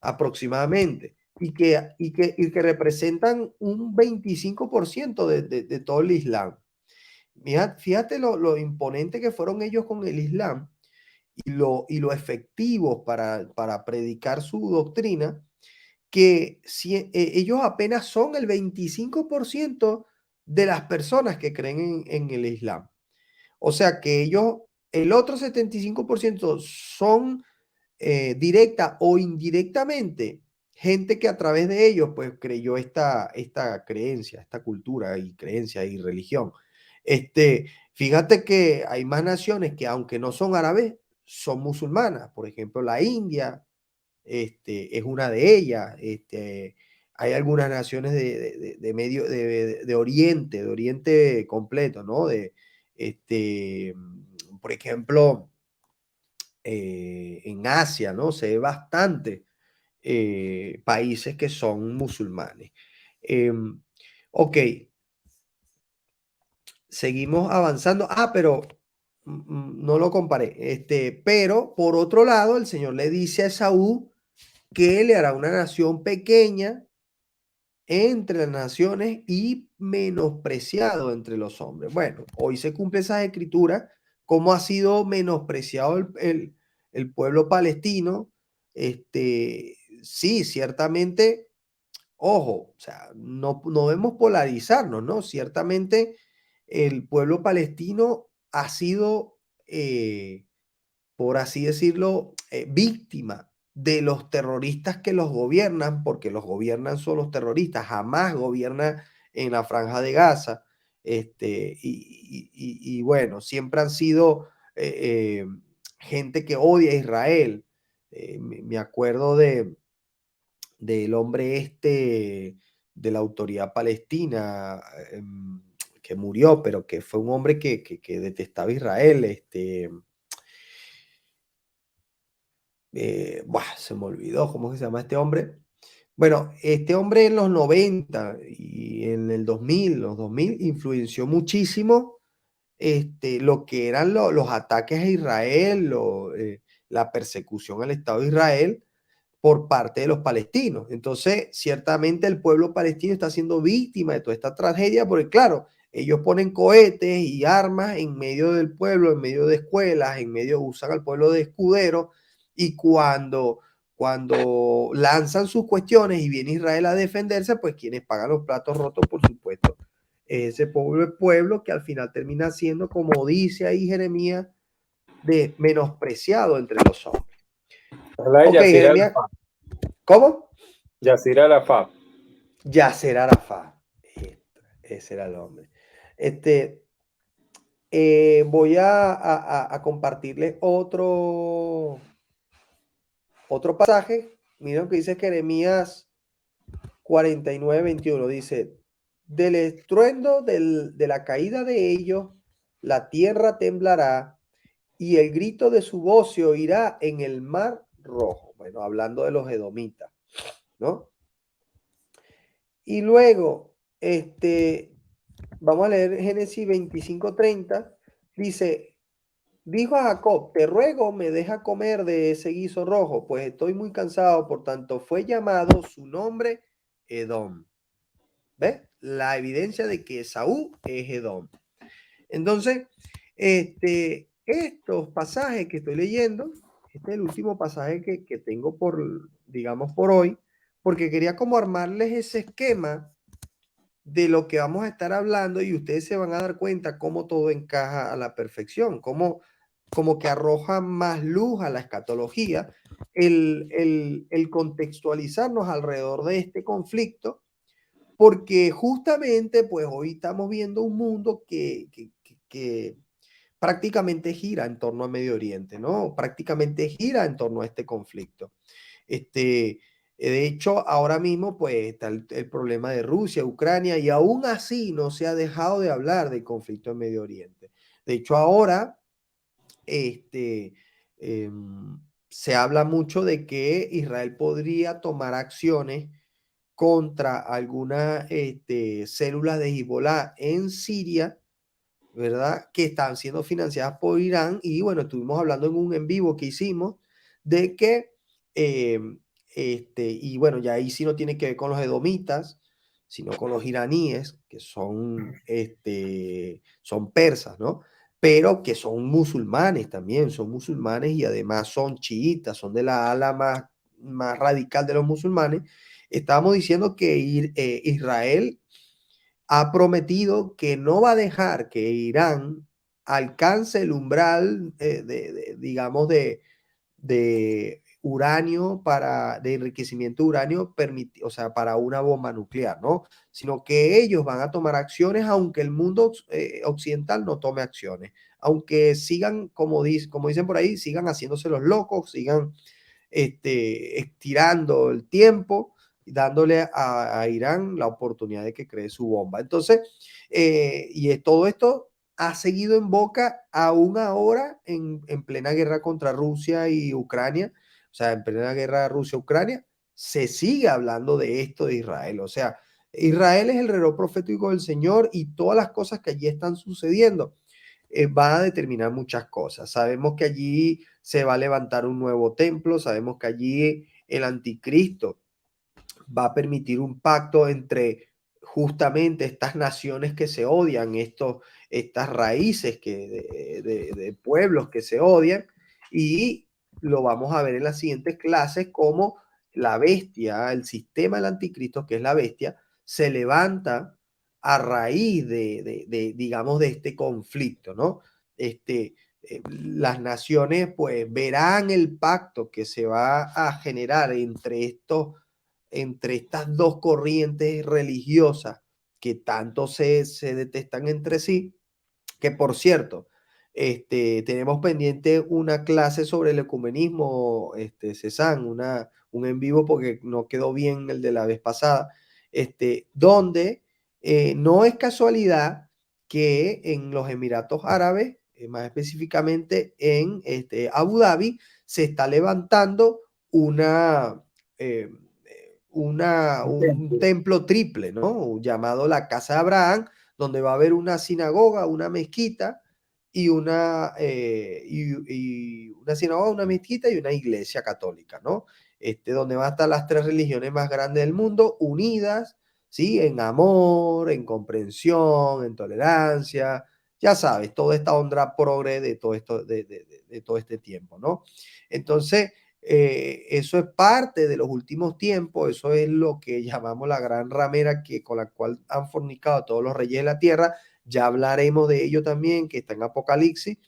S1: aproximadamente, y que representan un 25% de todo el Islam. Fíjate lo imponente que fueron ellos con el Islam y lo efectivos para predicar su doctrina, que ellos apenas son el 25% de las personas que creen en el Islam. O sea que ellos, el otro 75% son directa o indirectamente gente que a través de ellos pues creyó esta creencia, esta cultura y creencia y religión. Fíjate que hay más naciones que aunque no son árabes, son musulmanas. Por ejemplo, la India, es una de ellas. Hay algunas naciones de medio, de Oriente completo, ¿no? Por ejemplo, en Asia, ¿no? Se ve bastante países que son musulmanes. Ok, seguimos avanzando. Pero no lo comparé. Pero por otro lado, el Señor le dice a Esaú que le hará una nación pequeña entre las naciones y menospreciado entre los hombres. Bueno, hoy se cumple esa escritura, cómo ha sido menospreciado el pueblo palestino. Sí, ciertamente, ojo, o sea, no debemos polarizarnos, ¿no? Ciertamente el pueblo palestino ha sido por así decirlo, víctima de los terroristas que los gobiernan, porque los gobiernan son los terroristas, jamás gobierna en la Franja de Gaza. Y bueno, siempre han sido gente que odia a Israel. Me acuerdo del hombre de la autoridad palestina, que murió, pero que fue un hombre que detestaba a Israel. Se me olvidó cómo se llama este hombre. Bueno, este hombre en los 90 y en el 2000, los 2000 influenció muchísimo lo que eran los ataques a Israel, la persecución al Estado de Israel por parte de los palestinos. Entonces, ciertamente el pueblo palestino está siendo víctima de toda esta tragedia porque, claro, ellos ponen cohetes y armas en medio del pueblo, en medio de escuelas, en medio usan al pueblo de escudero y cuando lanzan sus cuestiones y viene Israel a defenderse, pues quienes pagan los platos rotos, por supuesto, ese pueblo que al final termina siendo, como dice ahí Jeremías, de menospreciado entre los hombres.
S2: Habla de
S1: Ok,
S2: Yasir
S1: Jeremías,
S2: Arafat.
S1: ¿cómo?
S2: Yasir Arafat.
S1: Yasser Arafat. Ese era el hombre. Voy a compartirles otro pasaje. Miren lo que dice Jeremías 49:21. Dice, del estruendo de la caída de ellos, la tierra temblará y el grito de su voz se oirá en el mar rojo. Bueno, hablando de los edomitas, ¿no? Y luego, vamos a leer Génesis 25:30. Dice, dijo a Jacob, te ruego me deja comer de ese guiso rojo, pues estoy muy cansado, por tanto fue llamado su nombre Edom. ¿Ves? La evidencia de que Esaú es Edom. Entonces, estos pasajes que estoy leyendo, este es el último pasaje que tengo digamos, por hoy, porque quería como armarles ese esquema de lo que vamos a estar hablando y ustedes se van a dar cuenta cómo todo encaja a la perfección, como que arroja más luz a la escatología, el contextualizarnos alrededor de este conflicto, porque justamente pues hoy estamos viendo un mundo que prácticamente gira en torno a Medio Oriente, ¿no? Prácticamente gira en torno a este conflicto. De hecho, ahora mismo pues está el problema de Rusia, Ucrania, y aún así no se ha dejado de hablar del conflicto en Medio Oriente. De hecho, ahora se habla mucho de que Israel podría tomar acciones contra algunas células de Hezbollah en Siria, ¿verdad? Que están siendo financiadas por Irán. Y bueno, estuvimos hablando en un en vivo que hicimos de que, eh, y bueno, ya ahí sí no tiene que ver con los edomitas, sino con los iraníes, que son persas, ¿no? Pero que son musulmanes también, son musulmanes y además son chiitas, son de la ala más, más radical de los musulmanes, estábamos diciendo que Israel ha prometido que no va a dejar que Irán alcance el umbral, digamos, de uranio de enriquecimiento de uranio, o sea, para una bomba nuclear, ¿no? Sino que ellos van a tomar acciones aunque el mundo occidental no tome acciones, aunque sigan, como dicen por ahí, sigan haciéndose los locos, sigan estirando el tiempo, dándole a Irán la oportunidad de que cree su bomba. Entonces, todo esto ha seguido en boca aún ahora en plena guerra contra Rusia y Ucrania, o sea, en plena guerra Rusia-Ucrania, se sigue hablando de esto de Israel. O sea, Israel es el reloj profético del Señor y todas las cosas que allí están sucediendo van a determinar muchas cosas. Sabemos que allí se va a levantar un nuevo templo, sabemos que allí el anticristo va a permitir un pacto entre justamente estas naciones que se odian, estas raíces de pueblos que se odian, y lo vamos a ver en las siguientes clases como la bestia, el sistema del anticristo, que es la bestia, se levanta a raíz digamos, de este conflicto, ¿no? Las naciones pues verán el pacto que se va a generar entre estas dos corrientes religiosas que tanto se detestan entre sí, que por cierto, tenemos pendiente una clase sobre el ecumenismo, Cezanne, un en vivo porque no quedó bien el de la vez pasada, donde no es casualidad que en los Emiratos Árabes, más específicamente en Abu Dhabi, se está levantando eh, un templo triple, ¿no? Llamado la Casa de Abraham, donde va a haber una sinagoga, una mezquita y una sinagoga, una mezquita y una iglesia católica, ¿no? Donde van a estar las tres religiones más grandes del mundo unidas, ¿sí? En amor, en comprensión, en tolerancia, ya sabes, toda esta onda progre de todo esto, de todo este tiempo, ¿no? Entonces, eso es parte de los últimos tiempos, eso es lo que llamamos la gran ramera con la cual han fornicado todos los reyes de la tierra. Ya hablaremos de ello también, que está en Apocalipsis,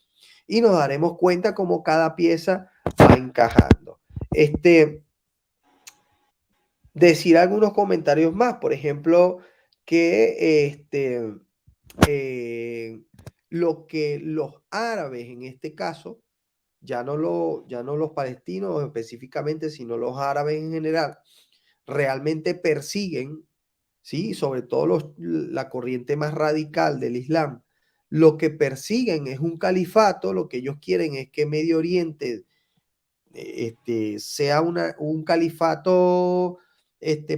S1: y nos daremos cuenta cómo cada pieza va encajando. Decir algunos comentarios más, por ejemplo, que lo que los árabes en este caso, ya no los palestinos específicamente, sino los árabes en general, realmente persiguen, ¿sí? Sobre todo la corriente más radical del Islam, lo que persiguen es un califato, lo que ellos quieren es que Medio Oriente sea un califato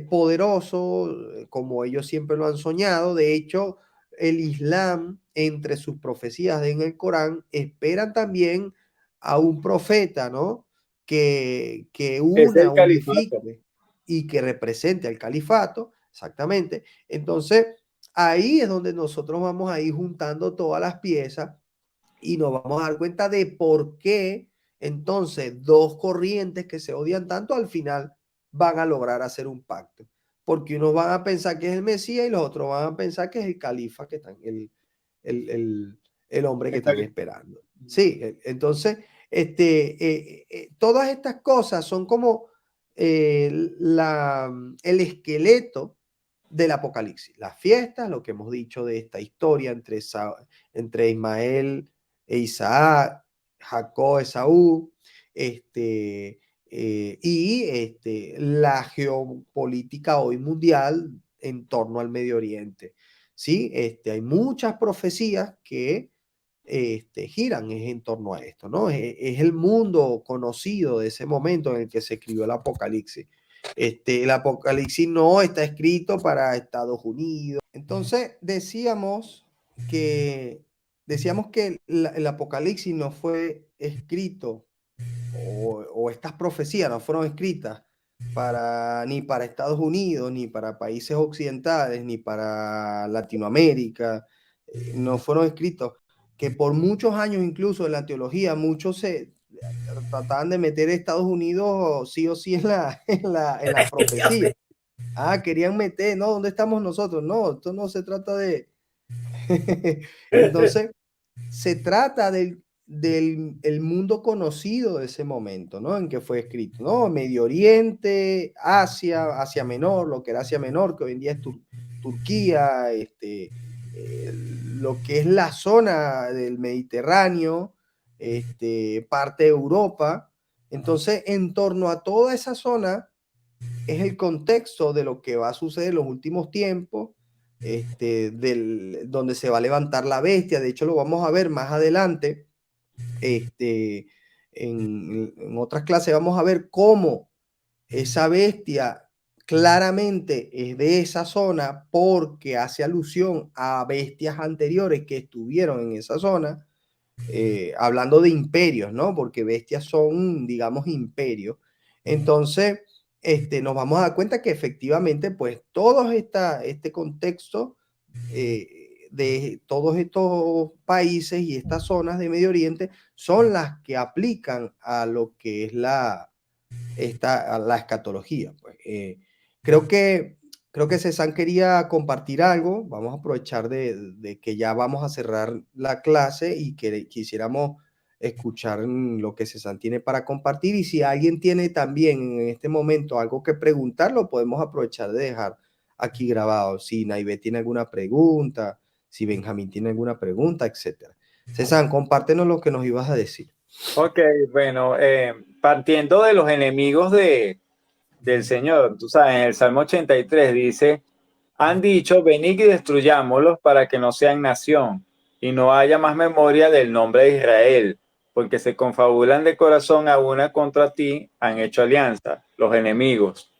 S1: poderoso, como ellos siempre lo han soñado. De hecho, el Islam, entre sus profecías en el Corán, esperan también a un profeta, ¿no? Que
S2: Es el califato.
S1: unifique y que represente al califato, exactamente. Entonces, ahí es donde nosotros vamos a ir juntando todas las piezas y nos vamos a dar cuenta de por qué entonces dos corrientes que se odian tanto al final van a lograr hacer un pacto. Porque unos van a pensar que es el Mesías y los otros van a pensar que es el califa, que están, el, el hombre que
S2: El
S1: están
S2: califato.
S1: esperando. Sí, entonces, todas estas cosas son como el esqueleto del Apocalipsis. Las fiestas, lo que hemos dicho de esta historia entre Ismael e Isaac, Jacob, Esaú, la geopolítica hoy mundial en torno al Medio Oriente. ¿Sí? Hay muchas profecías que giran en torno a esto, ¿no? Es el mundo conocido de ese momento en el que se escribió el Apocalipsis. El Apocalipsis no está escrito para Estados Unidos. Entonces decíamos que el Apocalipsis no fue escrito o estas profecías no fueron escritas ni para Estados Unidos, ni para países occidentales, ni para Latinoamérica, no fueron escritos, que por muchos años incluso en la teología, trataban de meter a Estados Unidos sí o sí en la profecía. Querían meter, no, ¿dónde estamos nosotros? No, esto no se trata de... Entonces, se trata del el mundo conocido de ese momento, ¿no? En que fue escrito, ¿no? Medio Oriente, Asia, Asia Menor, lo que era Asia Menor, que hoy en día es Turquía, lo que es la zona del Mediterráneo, parte de Europa. Entonces, en torno a toda esa zona es el contexto de lo que va a suceder en los últimos tiempos, donde se va a levantar la bestia. De hecho, lo vamos a ver más adelante. Este, en otras clases vamos a ver cómo esa bestia claramente es de esa zona porque hace alusión a bestias anteriores que estuvieron en esa zona, hablando de imperios, ¿no? Porque bestias son, digamos, imperios. Entonces, nos vamos a dar cuenta que efectivamente, pues, todo este contexto de todos estos países y estas zonas de Medio Oriente son las que aplican a lo que es a la escatología. Pues. Creo que creo que César quería compartir algo. Vamos a aprovechar de que ya vamos a cerrar la clase y que quisiéramos escuchar lo que César tiene para compartir. Y si alguien tiene también en este momento algo que preguntar, lo podemos aprovechar de dejar aquí grabado. Si Naive tiene alguna pregunta, si Benjamín tiene alguna pregunta, etcétera. César, compártenos lo que nos ibas a decir.
S2: Ok, bueno, partiendo de los enemigos del Señor, tú sabes, en el Salmo 83 dice, han dicho, venid y destruyámoslos para que no sean nación y no haya más memoria del nombre de Israel, porque se confabulan de corazón a una contra ti, han hecho alianza, los enemigos.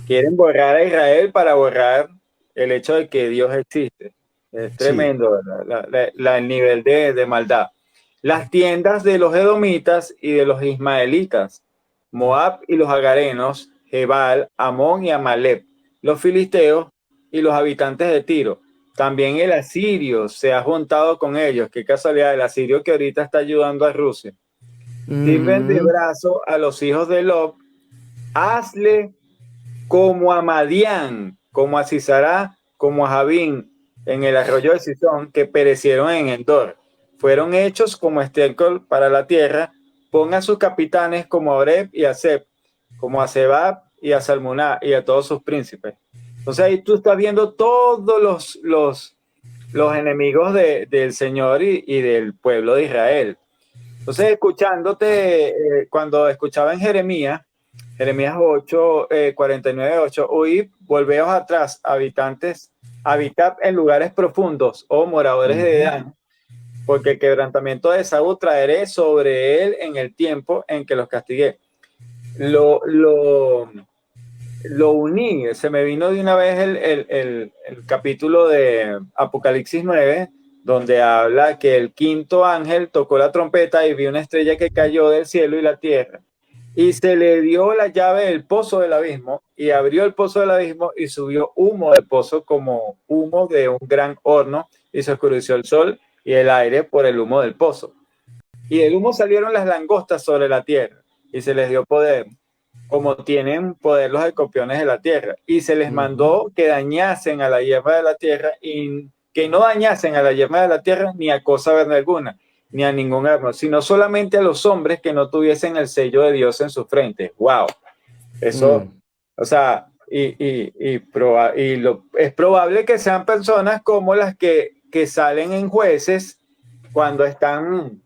S2: Quieren borrar a Israel para borrar el hecho de que Dios existe. Es
S1: Sí,
S2: tremendo el nivel de maldad. Las tiendas de los edomitas y de los ismaelitas, Moab y los agarenos, Jebal, Amón y Amalek, los filisteos y los habitantes de Tiro. También el asirio se ha juntado con ellos. Qué casualidad, el asirio que ahorita está ayudando a Rusia. Sirven de
S1: ujú,
S2: brazo a los hijos de Lot. Hazle como a Madián, como a Sisará, como a Javín en el arroyo de Sison, que perecieron en Endor. Fueron hechos como estiércol para la tierra. Pon a sus capitanes como a Oreb y a Seb, como a Sebab y a Salmuná y a todos sus príncipes. Entonces ahí tú estás viendo todos los enemigos del Señor y del pueblo de Israel. Entonces, escuchándote, cuando escuchaba en Jeremías 8, 49, 8, oí, volveos atrás, habitantes, habitad en lugares profundos, oh moradores de
S1: ujú,
S2: Dan, porque el quebrantamiento de Saúl traeré sobre él en el tiempo en que los castigué. Lo, lo, lo uní, se me vino de una vez el capítulo de Apocalipsis 9, donde habla que el quinto ángel tocó la trompeta y vio una estrella que cayó del cielo y la tierra. Y se le dio la llave del pozo del abismo y abrió el pozo del abismo y subió humo del pozo como humo de un gran horno y se oscureció el sol y el aire por el humo del pozo. Y del humo salieron las langostas sobre la tierra y se les dio poder, como tienen poder los escorpiones de la tierra. Y se les
S1: ujú,
S2: mandó que dañasen a la hierba de la tierra y que no dañasen a la hierba de la tierra ni a cosa verde alguna, ni a ningún árbol, sino solamente a los hombres que no tuviesen el sello de Dios en su frente. ¡Wow! Eso,
S1: mm,
S2: o sea, es probable que sean personas como las que salen en Jueces cuando están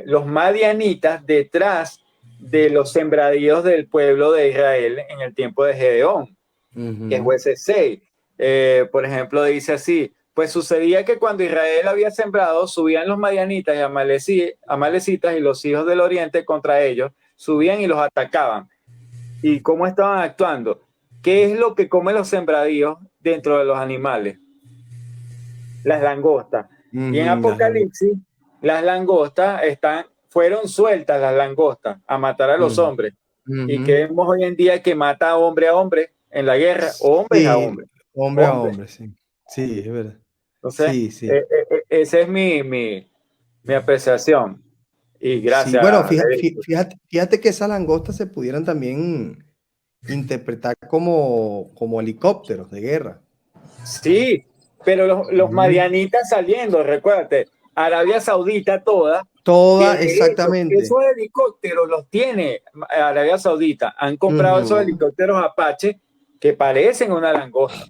S2: los madianitas detrás de los sembradíos del pueblo de Israel en el tiempo de Gedeón, que es
S1: ujú,
S2: Jueces 6. Por ejemplo, dice así, pues sucedía que cuando Israel había sembrado, subían los madianitas y amalecitas y los hijos del oriente contra ellos, subían y los atacaban. ¿Y cómo estaban actuando? ¿Qué es lo que comen los sembradíos dentro de los animales? Las langostas. Y en
S1: ujú,
S2: Apocalipsis, las langostas fueron sueltas las langostas a matar a los
S1: mm,
S2: hombres. Y que
S1: ujú.
S2: vemos hoy en día que mata a hombre en la guerra, o hombres a
S1: Sí,
S2: hombres,
S1: hombre a
S2: hombres.
S1: hombre, sí. Sí, es verdad.
S2: Entonces,
S1: Sí, sí.
S2: esa es mi apreciación. Y
S1: Sí,
S2: gracias
S1: bueno,
S2: a Levi.
S1: fíjate que esas langostas se pudieran también interpretar como helicópteros de guerra.
S2: Sí, pero los
S1: Ujú.
S2: marianitas saliendo, recuérdate, Arabia Saudita toda
S1: Toda,
S2: tiene eso.
S1: exactamente,
S2: Esos helicópteros los tiene Arabia Saudita. Han comprado esos
S1: ujú,
S2: helicópteros Apache que parecen una langosta.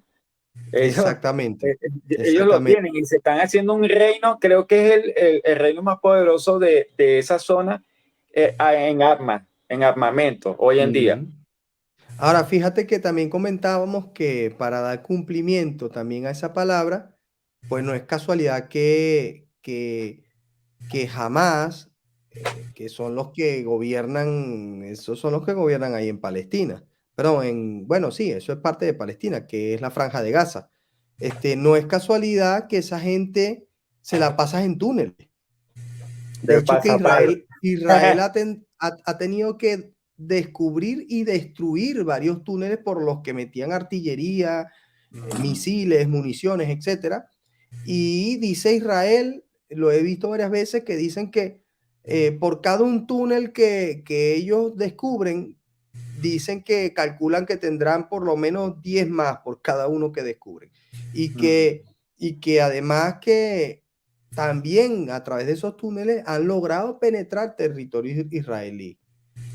S2: Ellos,
S1: exactamente,
S2: ellos lo
S1: exactamente.
S2: tienen y se están haciendo un reino, creo que es el reino más poderoso de esa zona en armas, en armamento hoy en día.
S1: Ujú. Ahora, fíjate que también comentábamos que para dar cumplimiento también a esa palabra, pues no es casualidad que jamás, que son los que gobiernan, esos son los que gobiernan ahí en Palestina. Perdón, bueno, sí, eso es parte de Palestina, que es la Franja de Gaza. No es casualidad que esa gente se la pasa en túneles. De
S2: De
S1: hecho, que
S2: pasapalo.
S1: Israel ha tenido que descubrir y destruir varios túneles por los que metían artillería, misiles, municiones, etcétera. Y dice Israel, lo he visto varias veces, que dicen que por cada un túnel que ellos descubren, dicen que calculan que tendrán por lo menos 10 más por cada uno que descubren. Y que, y que además que también a través de esos túneles han logrado penetrar territorio israelí.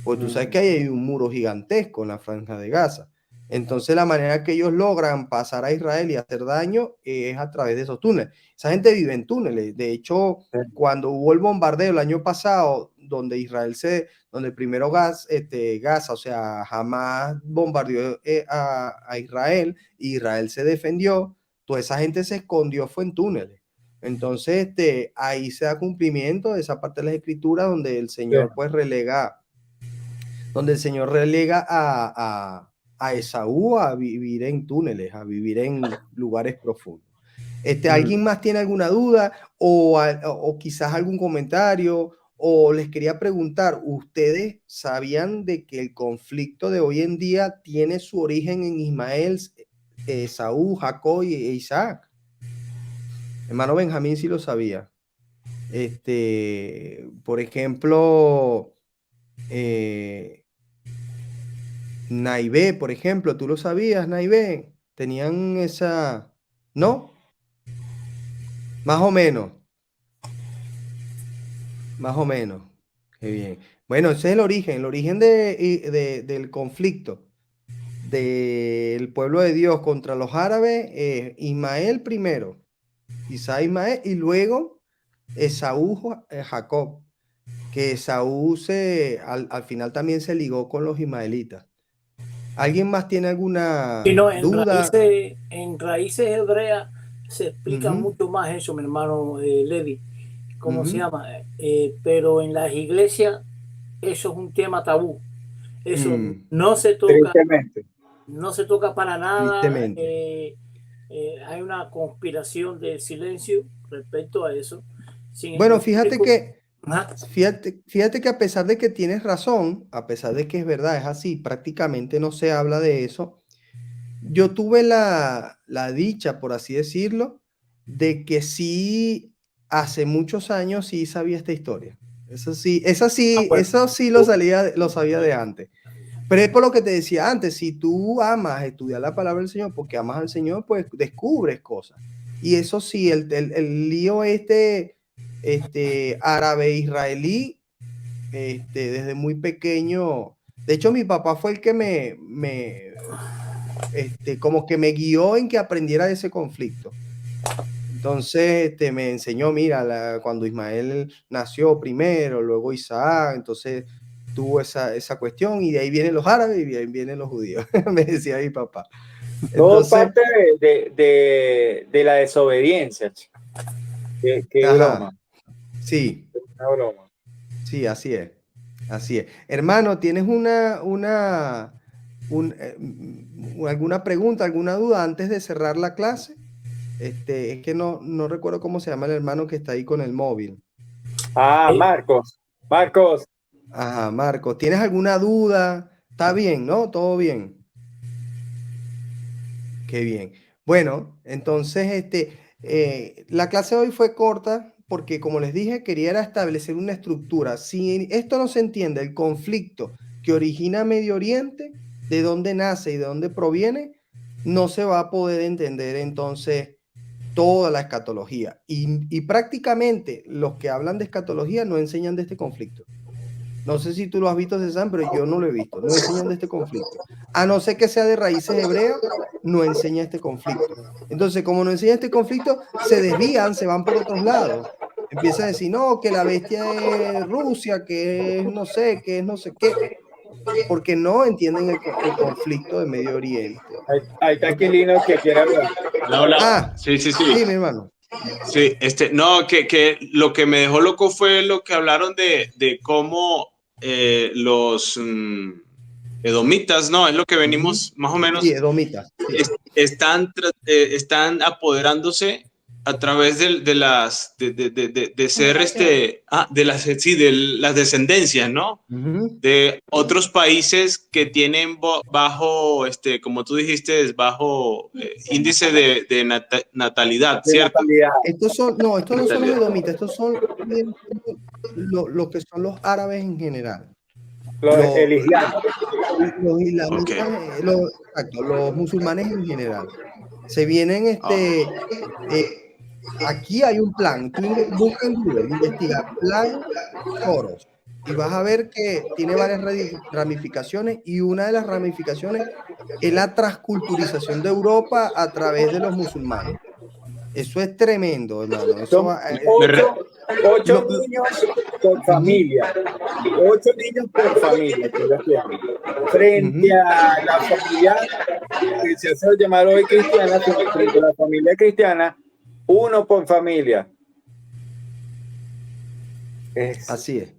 S1: Pues tú sabes que ahí hay un muro gigantesco en la Franja de Gaza. Entonces la manera que ellos logran pasar a Israel y hacer daño es a través de esos túneles. Esa gente vive en túneles. De hecho, cuando hubo el bombardeo el año pasado, donde primero Gaza, o sea, Hamas bombardeó a Israel y Israel se defendió, toda esa gente se escondió, fue en túneles. Entonces, ahí se da cumplimiento de esa parte de las escrituras donde el Señor pues relega a Esaú a vivir en túneles, a vivir en lugares profundos. ¿Alguien más tiene alguna duda o quizás algún comentario? O les quería preguntar, ¿ustedes sabían de que el conflicto de hoy en día tiene su origen en Ismael, Esaú, Jacob e Isaac? Hermano Benjamín sí lo sabía. Por ejemplo, Naibé, por ejemplo, ¿tú lo sabías, Naibé? Tenían esa, ¿no? Más o menos, más o menos. Qué bien. Bueno, ese es el origen del conflicto del pueblo de Dios contra los árabes, Ismael primero, Isaac Ismael, y luego Esaú, Jacob, que Esaú al final también se ligó con los ismaelitas. ¿Alguien más tiene
S3: Y
S1: alguna
S3: no,
S1: duda?
S3: en raíces hebreas se explica
S1: Ujú,
S3: mucho más eso, mi hermano Levi, ¿cómo se
S1: ujú,
S3: llama? Pero en las iglesias eso es un tema tabú. Eso
S1: mm,
S3: no se toca,
S2: Tristemente.
S3: no se toca para nada.
S1: tristemente.
S3: Hay una conspiración de silencio respecto a eso.
S1: Bueno,
S3: Yo explico. Ajá.
S1: fíjate que a pesar de que tienes razón, a pesar de que es verdad, es así, prácticamente no se habla de eso. Yo tuve la dicha, por así decirlo, de que sí, hace muchos años sí sabía esta historia.
S3: Ah, bueno.
S1: Eso sí lo sabía de antes. Pero es por lo que te decía antes, si tú amas estudiar la palabra del Señor, porque amas al Señor, pues descubres cosas. Y eso sí, el lío árabe-israelí, desde muy pequeño. De hecho, mi papá fue el que como que me guió en que aprendiera de ese conflicto. Entonces, me enseñó, mira, cuando Ismael nació primero, luego Isaac, entonces tuvo esa cuestión y de ahí vienen los árabes y de ahí vienen los judíos, me decía mi papá.
S2: Todo
S1: Entonces,
S2: parte de la desobediencia, chico. Qué broma,
S1: ajá, sí,
S2: una broma.
S1: sí, así es, así es. Hermano, ¿tienes alguna pregunta, alguna duda antes de cerrar la clase? Es que no recuerdo cómo se llama el hermano que está ahí con el móvil.
S2: Ah,
S3: Eh,
S2: Marcos, Marcos,
S1: Ajá, Marco, ¿tienes alguna duda? Está bien, ¿no? Todo bien. Qué bien. Bueno, entonces, la clase de hoy fue corta porque como les dije, quería era establecer una estructura. Si esto no se entiende, el conflicto que origina Medio Oriente, de dónde nace y de dónde proviene, no se va a poder entender entonces toda la escatología. Y prácticamente los que hablan de escatología no enseñan de este conflicto. No sé si tú lo has visto, César, pero yo no lo he visto. No enseñan de este conflicto. A no ser que sea de raíces hebreas, no enseña este conflicto. Entonces, como no enseña este conflicto, se desvían, se van por otros lados. Empieza a decir, no, que la bestia es Rusia, que es no sé, que es no sé qué, porque no entienden el conflicto de Medio Oriente.
S2: Ahí está Aquilino que quiere hablar.
S4: Hola, hola.
S1: Ah,
S4: Sí, sí, sí.
S1: sí, mi hermano.
S4: Sí, no, que lo que me dejó loco fue lo que hablaron de cómo los edomitas, ¿no? Es lo que venimos más o menos,
S1: Sí, edomitas. Sí.
S4: están apoderándose a través de ser de las descendencias, ¿no? De otros países que tienen bajo, como tú dijiste, bajo índice de natalidad, ¿cierto?
S1: Estos no son los edomitas, estos son lo que son los árabes en general.
S2: El Islam.
S1: Los islamitas,
S4: Okay.
S1: exacto, los musulmanes en general. Se vienen, aquí hay un plan. Tú busca en Google, investiga plan Soros y vas a ver que tiene varias ramificaciones y una de las ramificaciones es la transculturización de Europa a través de los musulmanes. Eso es tremendo, hermano. Eso,
S2: Son ocho niños por familia. 8 niños por familia. Frente a la familia que se hace llamar hoy cristiana, frente a la familia cristiana, 1 por familia.
S1: Así es,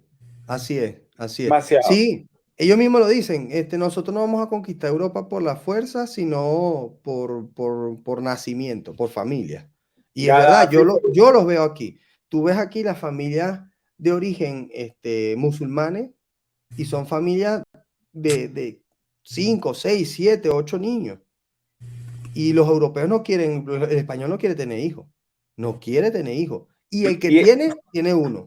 S1: así es, así es.
S2: Demasiado.
S1: Sí, ellos mismos lo dicen, nosotros no vamos a conquistar Europa por la fuerza, sino por nacimiento, por familia. Y es verdad, yo los veo aquí. Tú ves aquí las familias de origen musulmanes y son familias de 5, 6, 7, 8 niños. Y los europeos no quieren, el español no quiere tener hijos, no quiere tener hijos. Y el que tiene uno.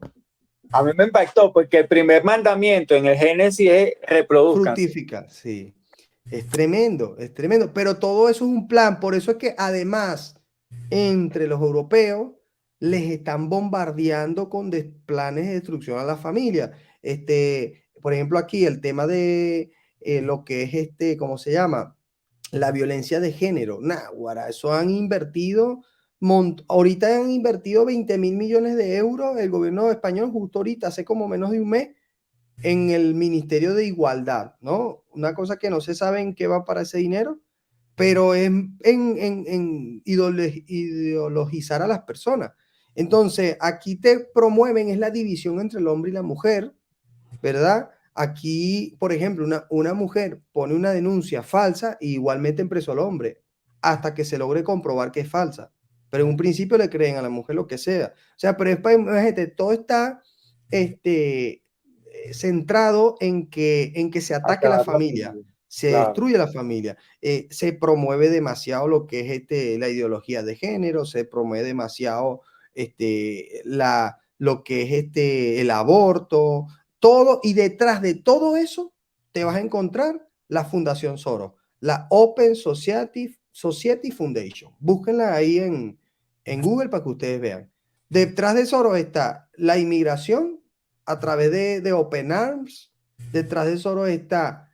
S2: A mí me impactó porque el primer mandamiento en el Génesis es reproduzcan.
S1: Fructifica, sí. Es tremendo, pero todo eso es un plan, por eso es que además entre los europeos les están bombardeando con planes de destrucción a la familia. Por ejemplo, aquí el tema de lo que es ¿cómo se llama? La violencia de género. Guara, eso han invertido, ahorita han invertido 20.000 millones de euros el gobierno español, justo ahorita, hace como menos de un mes, en el Ministerio de Igualdad, ¿no? Una cosa que no se sabe en qué va para ese dinero, pero es en ideologizar a las personas. Entonces, aquí te promueven es la división entre el hombre y la mujer, ¿verdad? Aquí, por ejemplo, una mujer pone una denuncia falsa y igualmente meten preso al hombre hasta que se logre comprobar que es falsa. Pero en un principio le creen a la mujer lo que sea. O sea, pero es para, gente, todo está centrado en que se ataque la familia, se destruye la familia, se promueve demasiado lo que es la ideología de género, se promueve demasiado lo que es el aborto, todo, y detrás de todo eso te vas a encontrar la Fundación Soros, la Open Society Foundation. Búsquenla ahí en Google para que ustedes vean. Detrás de Soros está la inmigración a través de Open Arms. Detrás de Soros está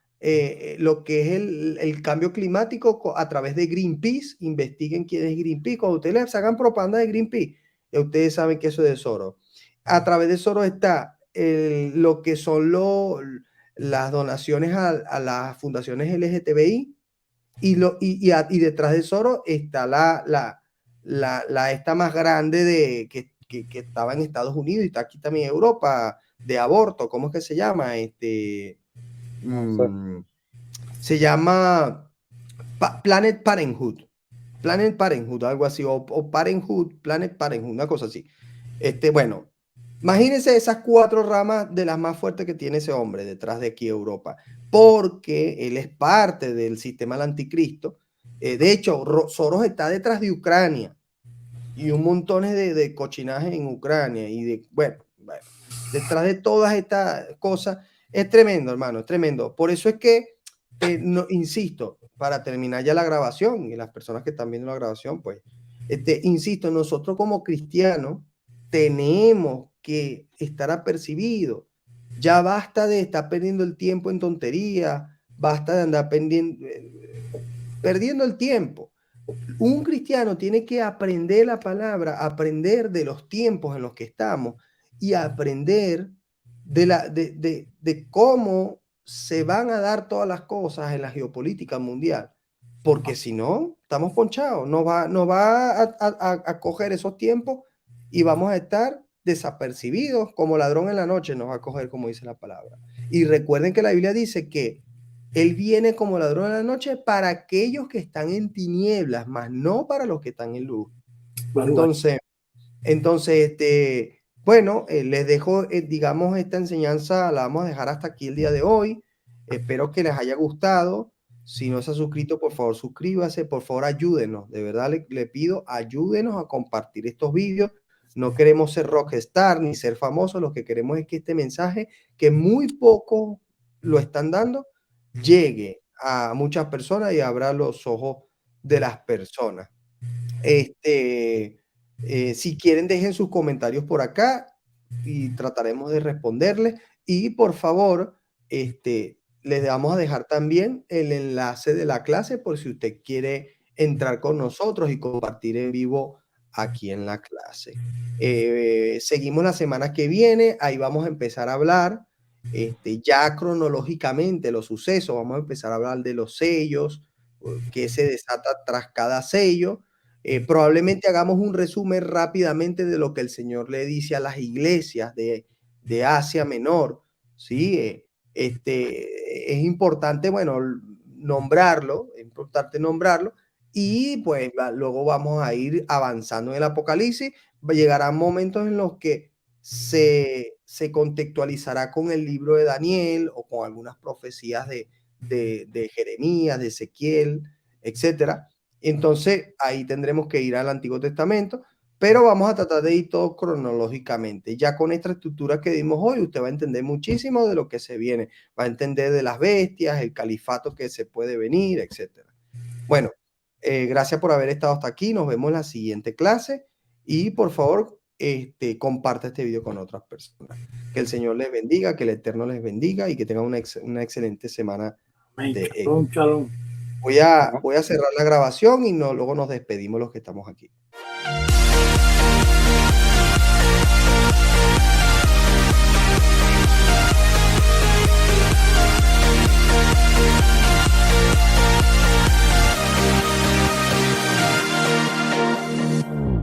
S1: lo que es el cambio climático a través de Greenpeace. Investiguen quién es Greenpeace. Cuando ustedes les hagan propaganda de Greenpeace, ustedes saben que eso es de Soros. A través de Soros está lo que son las donaciones a las fundaciones LGTBI y detrás de Soros está esta más grande que estaba en Estados Unidos y está aquí también en Europa, de aborto. ¿Cómo es que se llama? Se llama Planet Parenthood. Planet Parenthood, algo así, o Parenthood, Planet Parenthood, una cosa así. Bueno, imagínense esas 4 ramas de las más fuertes que tiene ese hombre detrás de aquí Europa, porque él es parte del sistema del anticristo. De hecho, Soros está detrás de Ucrania. y un montón de cochinaje en Ucrania y de, bueno, detrás de todas estas cosas, es tremendo, hermano, es tremendo. Por eso es que, no, insisto, para terminar ya la grabación y las personas que están viendo la grabación, pues, insisto, nosotros como cristianos tenemos que estar apercibidos. Ya basta de estar perdiendo el tiempo en tonterías, basta de andar perdiendo el tiempo. Un cristiano tiene que aprender la palabra, aprender de los tiempos en los que estamos y aprender de cómo se van a dar todas las cosas en la geopolítica mundial. Porque si no, estamos ponchados. Nos va a coger esos tiempos y vamos a estar desapercibidos como ladrón en la noche. Nos va a coger, como dice la palabra. Y recuerden que la Biblia dice que Él viene como ladrón en la noche para aquellos que están en tinieblas, mas no para los que están en luz. Entonces, bueno, les dejo, digamos, esta enseñanza, la vamos a dejar hasta aquí el día de hoy. Espero que les haya gustado. Si no se ha suscrito, por favor, suscríbase. Por favor, ayúdenos. De verdad, le pido, ayúdenos a compartir estos vídeos. No queremos ser rockstar ni ser famosos. Lo que queremos es que este mensaje, que muy poco lo están dando, llegue a muchas personas y abra los ojos de las personas. Si quieren, dejen sus comentarios por acá y trataremos de responderles. Y por favor, les vamos a dejar también el enlace de la clase por si usted quiere entrar con nosotros y compartir en vivo aquí en la clase. Seguimos la semana que viene, ahí vamos a empezar a hablar ya cronológicamente los sucesos, vamos a empezar a hablar de los sellos, que se desata tras cada sello. Probablemente hagamos un resumen rápidamente de lo que el Señor le dice a las iglesias de Asia Menor, ¿sí? Es importante, bueno, nombrarlo, es importante nombrarlo, y pues luego vamos a ir avanzando en el Apocalipsis. Llegarán momentos en los que se contextualizará con el libro de Daniel o con algunas profecías de Jeremías, de Ezequiel, etcétera. Entonces ahí tendremos que ir al Antiguo Testamento, pero vamos a tratar de ir todo cronológicamente. Ya con esta estructura que dimos hoy, usted va a entender muchísimo de lo que se viene, va a entender de las bestias, el califato que se puede venir, etcétera. Bueno, gracias por haber estado hasta aquí, nos vemos en la siguiente clase y por favor, comparte este video con otras personas. Que el Señor les bendiga, que el Eterno les bendiga y que tengan una excelente semana.
S3: Shalom.
S1: Voy a cerrar la grabación y luego nos despedimos los que estamos aquí.